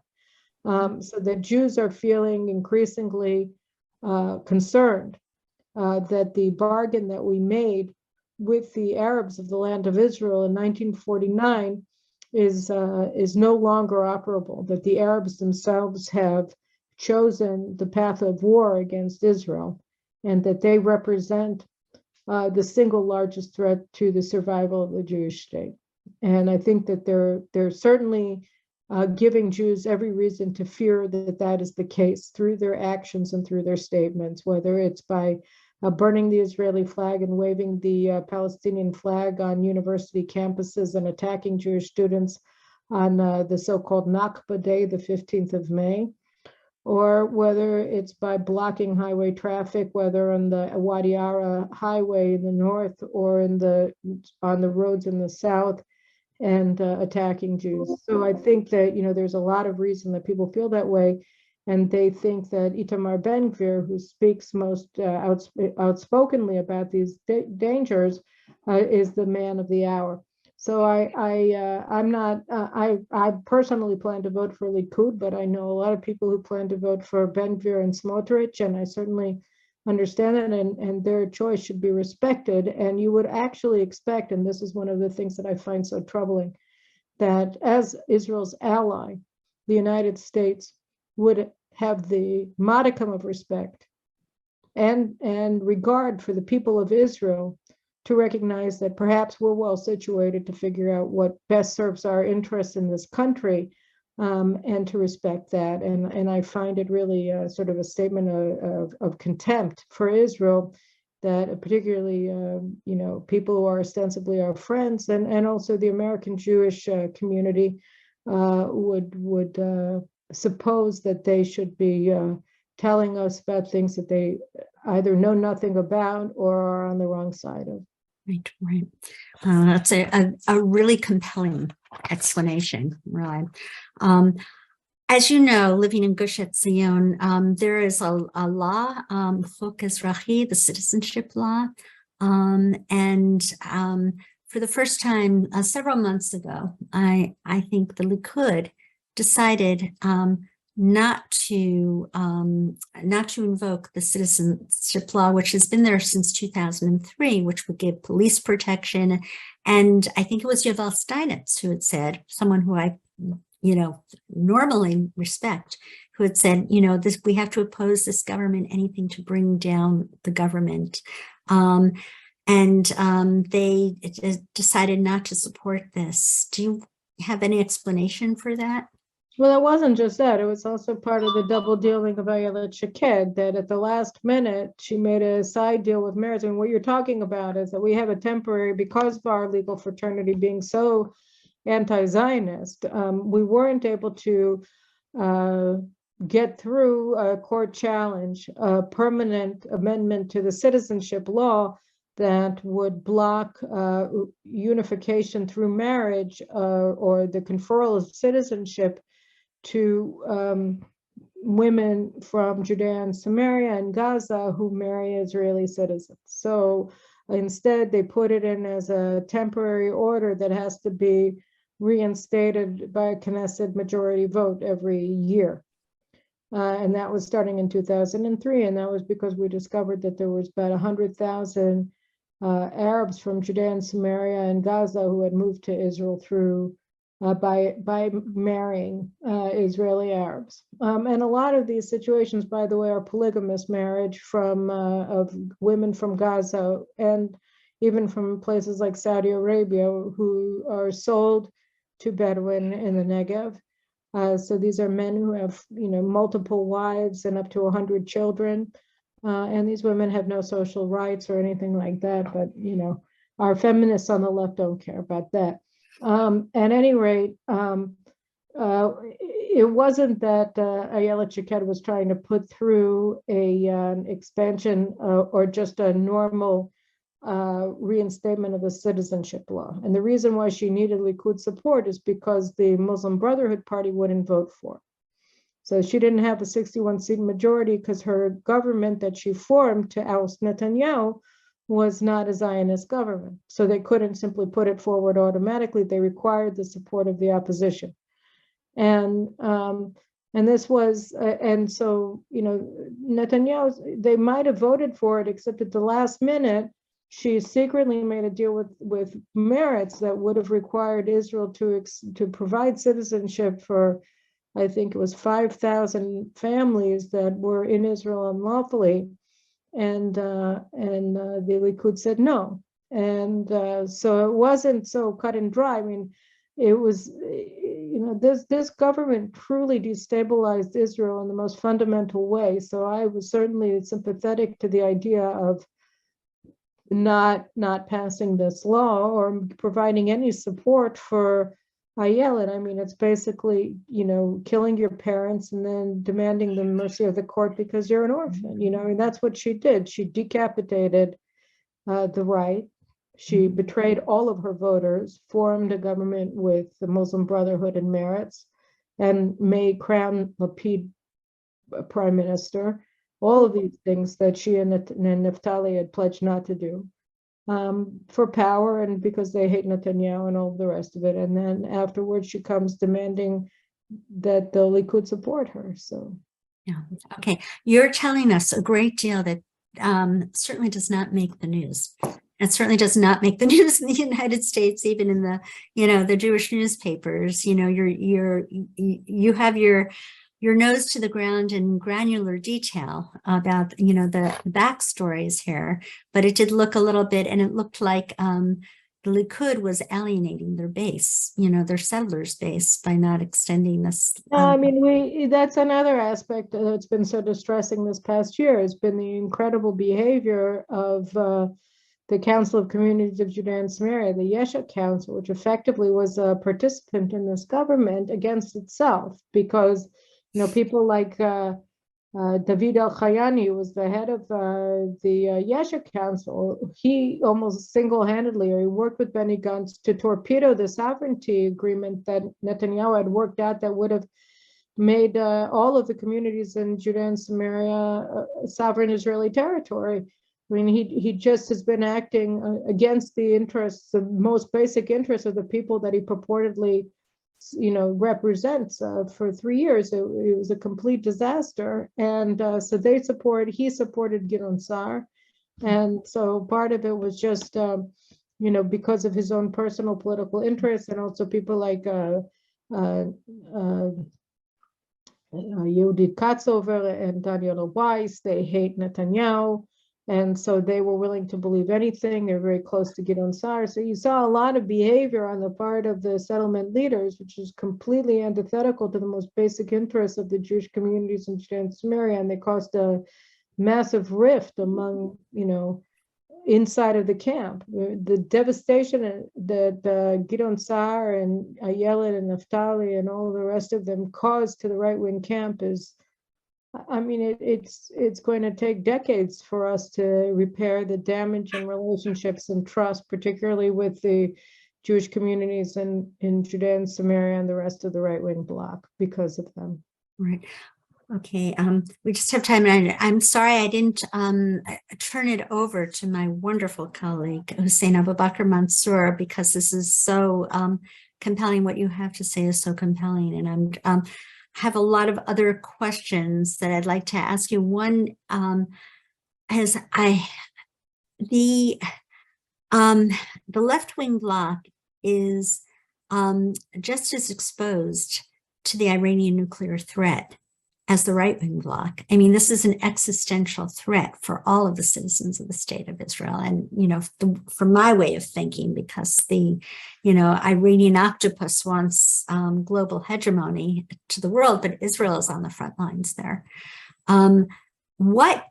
So that Jews are feeling increasingly concerned that the bargain that we made with the Arabs of the land of Israel in 1949 is no longer operable, that the Arabs themselves have chosen the path of war against Israel, and that they represent the single largest threat to the survival of the Jewish state. And I think that they're certainly giving Jews every reason to fear that that is the case through their actions and through their statements, whether it's by burning the Israeli flag and waving the Palestinian flag on university campuses and attacking Jewish students on the so-called Nakba Day, the 15th of May, or whether it's by blocking highway traffic, whether on the Wadi Ara highway in the north or on the roads in the south, and attacking Jews. So I think that, there's a lot of reason that people feel that way, and they think that Itamar Ben Gvir, who speaks most outspokenly about these dangers, is the man of the hour. So I personally plan to vote for Likud, but I know a lot of people who plan to vote for Ben Gvir and Smotrich, and I certainly understand it, and their choice should be respected. And you would actually expect, and this is one of the things that I find so troubling, that as Israel's ally, the United States would have the modicum of respect and regard for the people of Israel to recognize that perhaps we're well situated to figure out what best serves our interests in this country, and to respect that. And I find it really sort of a statement of contempt for Israel, that particularly, people who are ostensibly our friends, and also the American Jewish community would suppose that they should be telling us about things that they either know nothing about or are on the wrong side of. Right. That's a really compelling explanation, really. As you know, living in Gush Etzion, there is a law, Chok Ezrachi, the citizenship law, and for the first time several months ago, I think the Likud decided not to invoke the citizenship law, which has been there since 2003, which would give police protection. And I think it was Yovel Steinitz who had said, someone who I, normally respect, who had said, this, we have to oppose this government, anything to bring down the government. They decided not to support this. Do you have any explanation for that? Well, it wasn't just that. It was also part of the double dealing of Ayelet Shaked, that at the last minute, she made a side deal with Meretz. And what you're talking about is that we have a temporary, because of our legal fraternity being so anti-Zionist, we weren't able to get through a court challenge, a permanent amendment to the citizenship law that would block unification through marriage or the conferral of citizenship to women from Judea and Samaria and Gaza who marry Israeli citizens. So instead, they put it in as a temporary order that has to be reinstated by a Knesset majority vote every year. And that was starting in 2003. And that was because we discovered that there was about 100,000 Arabs from Judea and Samaria and Gaza who had moved to Israel through by marrying Israeli Arabs. And a lot of these situations, by the way, are polygamous marriage of women from Gaza and even from places like Saudi Arabia, who are sold to Bedouin in the Negev. So these are men who have, multiple wives and up to 100 children. And these women have no social rights or anything like that. But, our feminists on the left don't care about that. At any rate, it wasn't that Ayelet Shaked was trying to put through an expansion or just a normal reinstatement of the citizenship law. And the reason why she needed Likud support is because the Muslim Brotherhood Party wouldn't vote for it. So she didn't have a 61-seat majority because her government that she formed to oust Netanyahu was not a Zionist government. So they couldn't simply put it forward automatically. They required the support of the opposition. And this was, and so, Netanyahu, they might have voted for it, except at the last minute, she secretly made a deal with Meretz that would have required Israel to provide citizenship for, I think it was 5,000 families that were in Israel unlawfully. And the Likud said no. And so it wasn't so cut and dry. I mean, it was, this government truly destabilized Israel in the most fundamental way. So I was certainly sympathetic to the idea of not passing this law or providing any support for Ayelet. I mean, it's basically, killing your parents and then demanding the mercy of the court because you're an orphan. And that's what she did. She decapitated the right. She betrayed all of her voters, formed a government with the Muslim Brotherhood and Meretz, and made crown Lapid prime minister. All of these things that she and Naftali had pledged not to do. For power and because they hate Netanyahu and all the rest of it. And then afterwards, she comes demanding that the Likud support her. So, yeah, okay. You're telling us a great deal that certainly does not make the news. It certainly does not make the news in the United States, even in the, the Jewish newspapers. You have your nose to the ground in granular detail about, the backstories here, but it did look a little bit, and it looked like the Likud was alienating their base, their settlers' base by not extending this. I mean, that's another aspect that's been so distressing this past year has been the incredible behavior of the Council of Communities of Judea and Samaria, the Yesha Council, which effectively was a participant in this government against itself, because people like David El-Khayani, who was the head of the Yesha Council, he almost single-handedly, or he worked with Benny Gantz to torpedo the sovereignty agreement that Netanyahu had worked out that would have made all of the communities in Judea and Samaria sovereign Israeli territory. I mean, he just has been acting against the interests, the most basic interests of the people that he purportedly represents for 3 years. It was a complete disaster. And so he supported Gideon Sa'ar. And so part of it was just, because of his own personal political interests, and also people like Yehudit Katzover and Daniela Weiss, they hate Netanyahu. And so they were willing to believe anything. They're very close to Gideon Sa'ar. So you saw a lot of behavior on the part of the settlement leaders, which is completely antithetical to the most basic interests of the Jewish communities in Judea and Samaria. And they caused a massive rift among, inside of the camp. The devastation that Gideon Sa'ar and Ayelet and Naphtali and all of the rest of them caused to the right-wing camp is, it's going to take decades for us to repair the damage in relationships and trust, particularly with the Jewish communities in Judea and Samaria and the rest of the right-wing bloc because of them. Right. Okay. We just have time. And I'm sorry I didn't turn it over to my wonderful colleague, Hussein Abubakar Mansour, because this is so compelling. What you have to say is so compelling. And I'm have a lot of other questions that I'd like to ask you. One is the left-wing bloc is just as exposed to the Iranian nuclear threat as the right-wing bloc. I mean, this is an existential threat for all of the citizens of the state of Israel. And, from my way of thinking, because the, Iranian octopus wants global hegemony to the world, but Israel is on the front lines there. What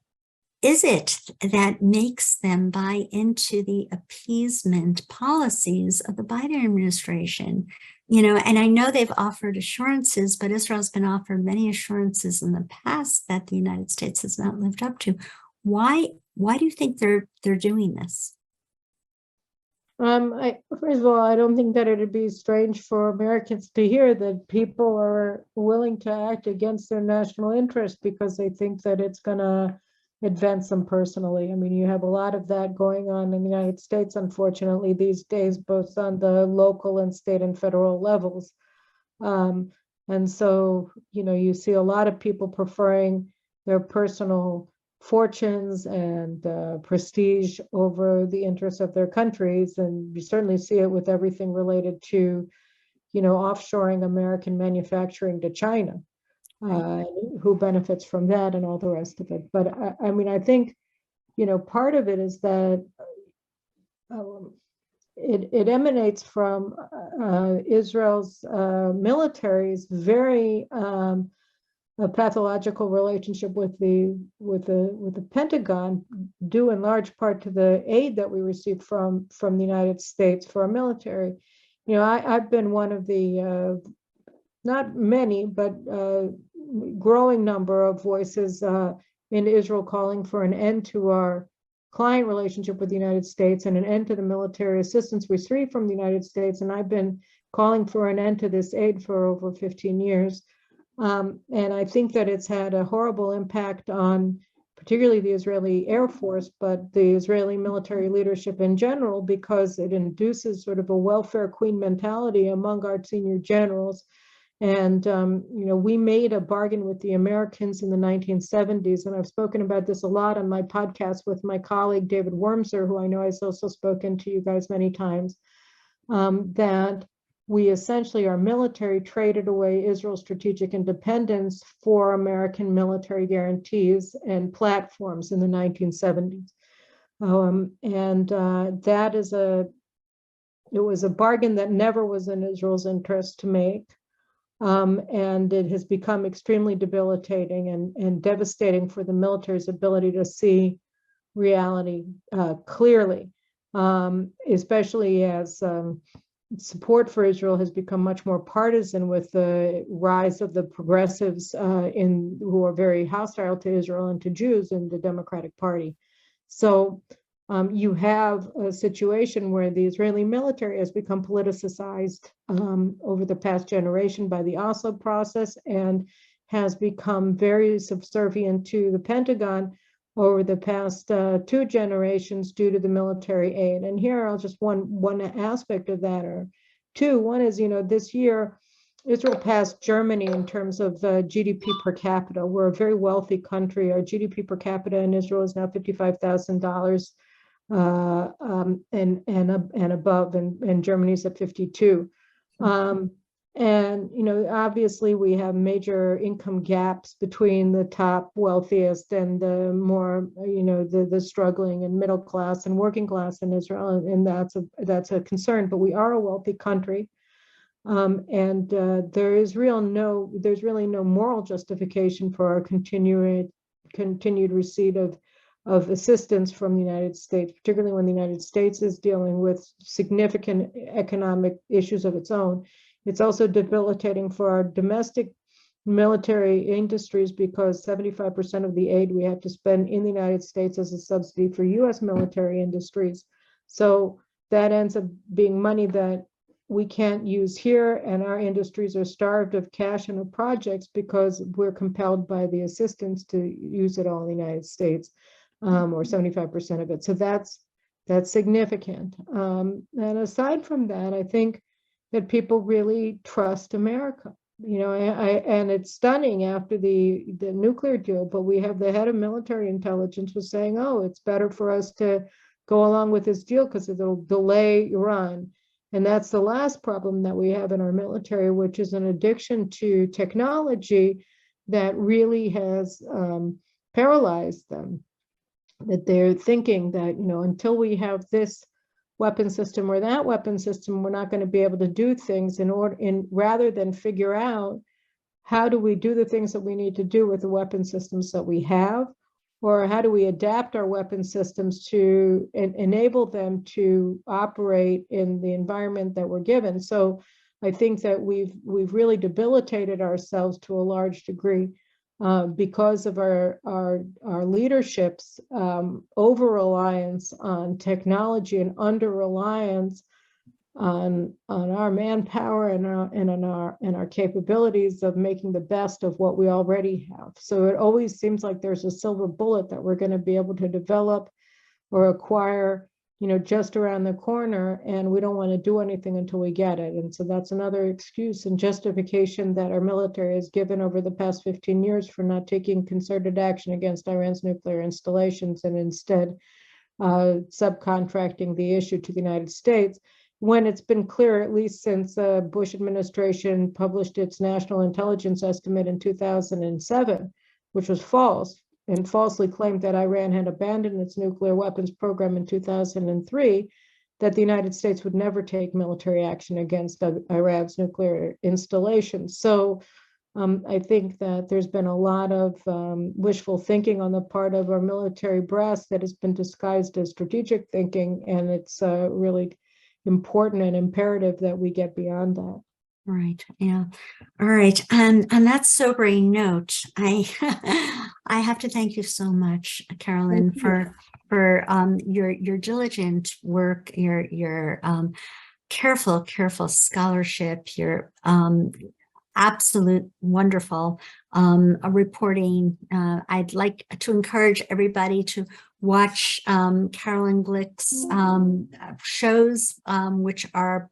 is it that makes them buy into the appeasement policies of the Biden administration? And I know they've offered assurances, but Israel's been offered many assurances in the past that the United States has not lived up to. Why do you think they're doing this? First of all, I don't think that it'd be strange for Americans to hear that people are willing to act against their national interest because they think that it's going to advance them personally. I mean, you have a lot of that going on in the United States, unfortunately, these days, both on the local and state and federal levels. And so, you see a lot of people preferring their personal fortunes and prestige over the interests of their countries. And you certainly see it with everything related to, offshoring American manufacturing to China. Who benefits from that and all the rest of it. But I think, part of it is that it emanates from Israel's military's very a pathological relationship with the Pentagon, due in large part to the aid that we received from the United States for our military. I've been one of the not many, but growing number of voices in Israel calling for an end to our client relationship with the United States and an end to the military assistance we received from the United States. And I've been calling for an end to this aid for over 15 years. And I think that it's had a horrible impact on particularly the Israeli Air Force, but the Israeli military leadership in general, because it induces sort of a welfare queen mentality among our senior generals. And, we made a bargain with the Americans in the 1970s, and I've spoken about this a lot on my podcast with my colleague, David Wormser, who I know has also spoken to you guys many times, that we essentially, our military traded away Israel's strategic independence for American military guarantees and platforms in the 1970s. It was a bargain that never was in Israel's interest to make. And it has become extremely debilitating and devastating for the military's ability to see reality clearly, especially as support for Israel has become much more partisan with the rise of the progressives who are very hostile to Israel and to Jews in the Democratic Party. So you have a situation where the Israeli military has become politicized over the past generation by the Oslo process and has become very subservient to the Pentagon over the past 2 generations due to the military aid. And here I'll just one aspect of that, or two. One is, this year Israel passed Germany in terms of GDP per capita. We're a very wealthy country. Our GDP per capita in Israel is now $55,000 and above, and Germany's at 52. And, obviously we have major income gaps between the top wealthiest and the more, the struggling and middle class and working class in Israel. And that's a concern, but we are a wealthy country. And there's really no moral justification for our continued receipt of assistance from the United States, particularly when the United States is dealing with significant economic issues of its own. It's also debilitating for our domestic military industries because 75% of the aid we have to spend in the United States as a subsidy for US military industries. So that ends up being money that we can't use here, and our industries are starved of cash and of projects because we're compelled by the assistance to use it all in the United States, or 75% of it. So that's significant. And aside from that, I think that people really trust America. And it's stunning after the nuclear deal, but we have the head of military intelligence was saying, oh, it's better for us to go along with this deal because it'll delay Iran. And that's the last problem that we have in our military, which is an addiction to technology that really has paralyzed them. That they're thinking that, until we have this weapon system or that weapon system, we're not going to be able to do things rather than figure out how do we do the things that we need to do with the weapon systems that we have, or how do we adapt our weapon systems to enable them to operate in the environment that we're given. So I think that we've really debilitated ourselves to a large degree because of our leadership's over-reliance on technology and under-reliance on our manpower and our capabilities of making the best of what we already have. So it always seems like there's a silver bullet that we're going to be able to develop or acquire, just around the corner, and we don't want to do anything until we get it. And so that's another excuse and justification that our military has given over the past 15 years for not taking concerted action against Iran's nuclear installations and instead subcontracting the issue to the United States, when it's been clear, at least since the Bush administration published its national intelligence estimate in 2007, which was false and falsely claimed that Iran had abandoned its nuclear weapons program in 2003, that the United States would never take military action against Iran's nuclear installations. So I think that there's been a lot of wishful thinking on the part of our military brass that has been disguised as strategic thinking, and it's really important and imperative that we get beyond that. Right. Yeah. All right. And on that sobering note, I I have to thank you so much, Carolyn, for your diligent work, your careful scholarship, your absolute wonderful reporting. I'd like to encourage everybody to watch Carolyn Glick's shows, which are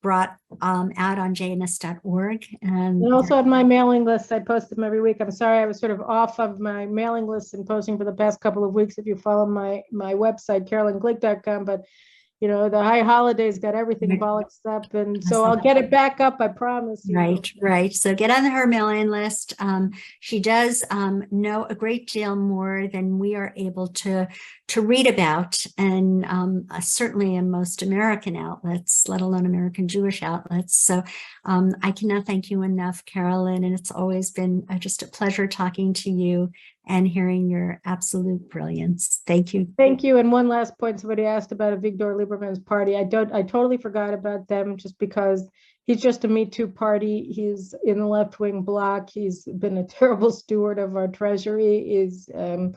brought out on jns.org. And also on my mailing list, I post them every week. I'm sorry, I was sort of off of my mailing list and posting for the past couple of weeks. If you follow my website, carolynglick.com, but the high holidays got everything bollocked up, and so I'll get it back up, I promise. Right. So get on her mailing list. She does know a great deal more than we are able to read about, and certainly in most American outlets, let alone American Jewish outlets. So I cannot thank you enough, Carolyn, and it's always been just a pleasure talking to you and hearing your absolute brilliance. Thank you. Thank you. And one last point, somebody asked about Avigdor Lieberman's party. I totally forgot about them just because he's just a Me Too party. He's in the left-wing bloc. He's been a terrible steward of our treasury. He's done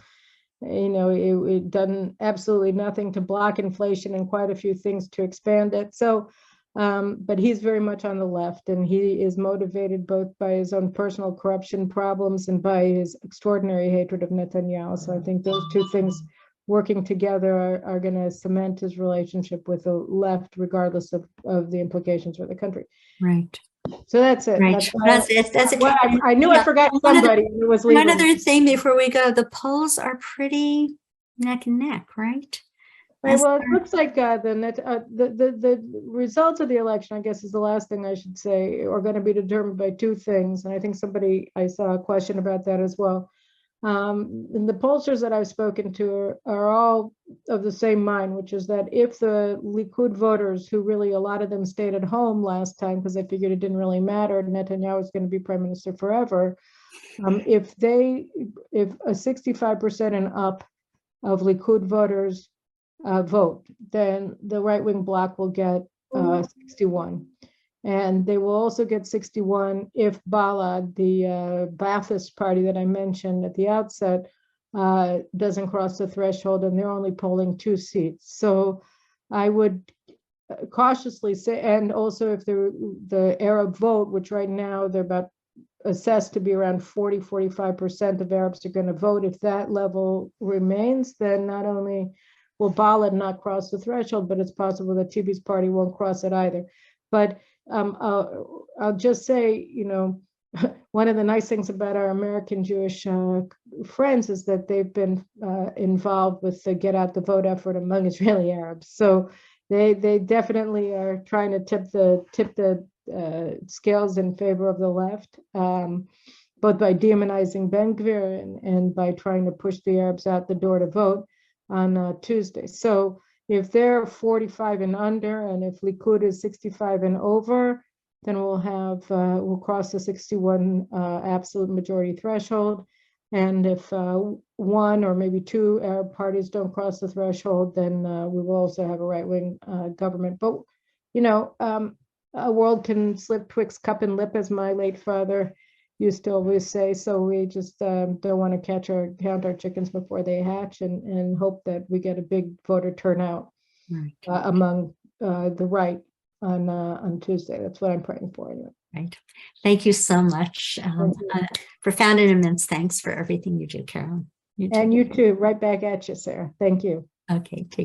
absolutely nothing to block inflation and quite a few things to expand it. So but he's very much on the left, and he is motivated both by his own personal corruption problems and by his extraordinary hatred of Netanyahu. So I think those two things working together are going to cement his relationship with the left, regardless of the implications for the country. Right. So that's it. Right. That's it. Well, I knew I forgot somebody. It was one other thing before we go. The polls are pretty neck and neck, right? Right, well, it looks like the results of the election, I guess, is the last thing I should say, are going to be determined by two things. And I think I saw a question about that as well. And the pollsters that I've spoken to are all of the same mind, which is that if the Likud voters, who really a lot of them stayed at home last time because they figured it didn't really matter, Netanyahu was going to be prime minister forever, if a 65% and up of Likud voters vote, then the right-wing bloc will get 61. And they will also get 61 if Balad, the Ba'athist party that I mentioned at the outset, doesn't cross the threshold, and they're only polling 2 seats. So I would cautiously say, and also if the Arab vote, which right now they're about assessed to be around 45% of Arabs are going to vote, if that level remains, then not only will Balad not cross the threshold, but it's possible that Tibi's party won't cross it either. But I'll just say, one of the nice things about our American Jewish friends is that they've been involved with the Get Out the Vote effort among Israeli Arabs. So they definitely are trying to tip the scales in favor of the left, both by demonizing Ben Gvir and by trying to push the Arabs out the door to vote on Tuesday. So if they're 45 and under, and if Likud is 65 and over, then we'll cross the 61 absolute majority threshold. And if one or maybe 2 Arab parties don't cross the threshold, then we will also have a right-wing government. But a world can slip twixt cup and lip, as my late father used to always say. So we just don't want to count our chickens before they hatch, and hope that we get a big voter turnout among the right on Tuesday. That's what I'm praying for anyway. Right. Thank you so much. Profound and immense thanks for everything you do, Carol. And you too. Right back at you, Sarah. Thank you. Okay. Take care.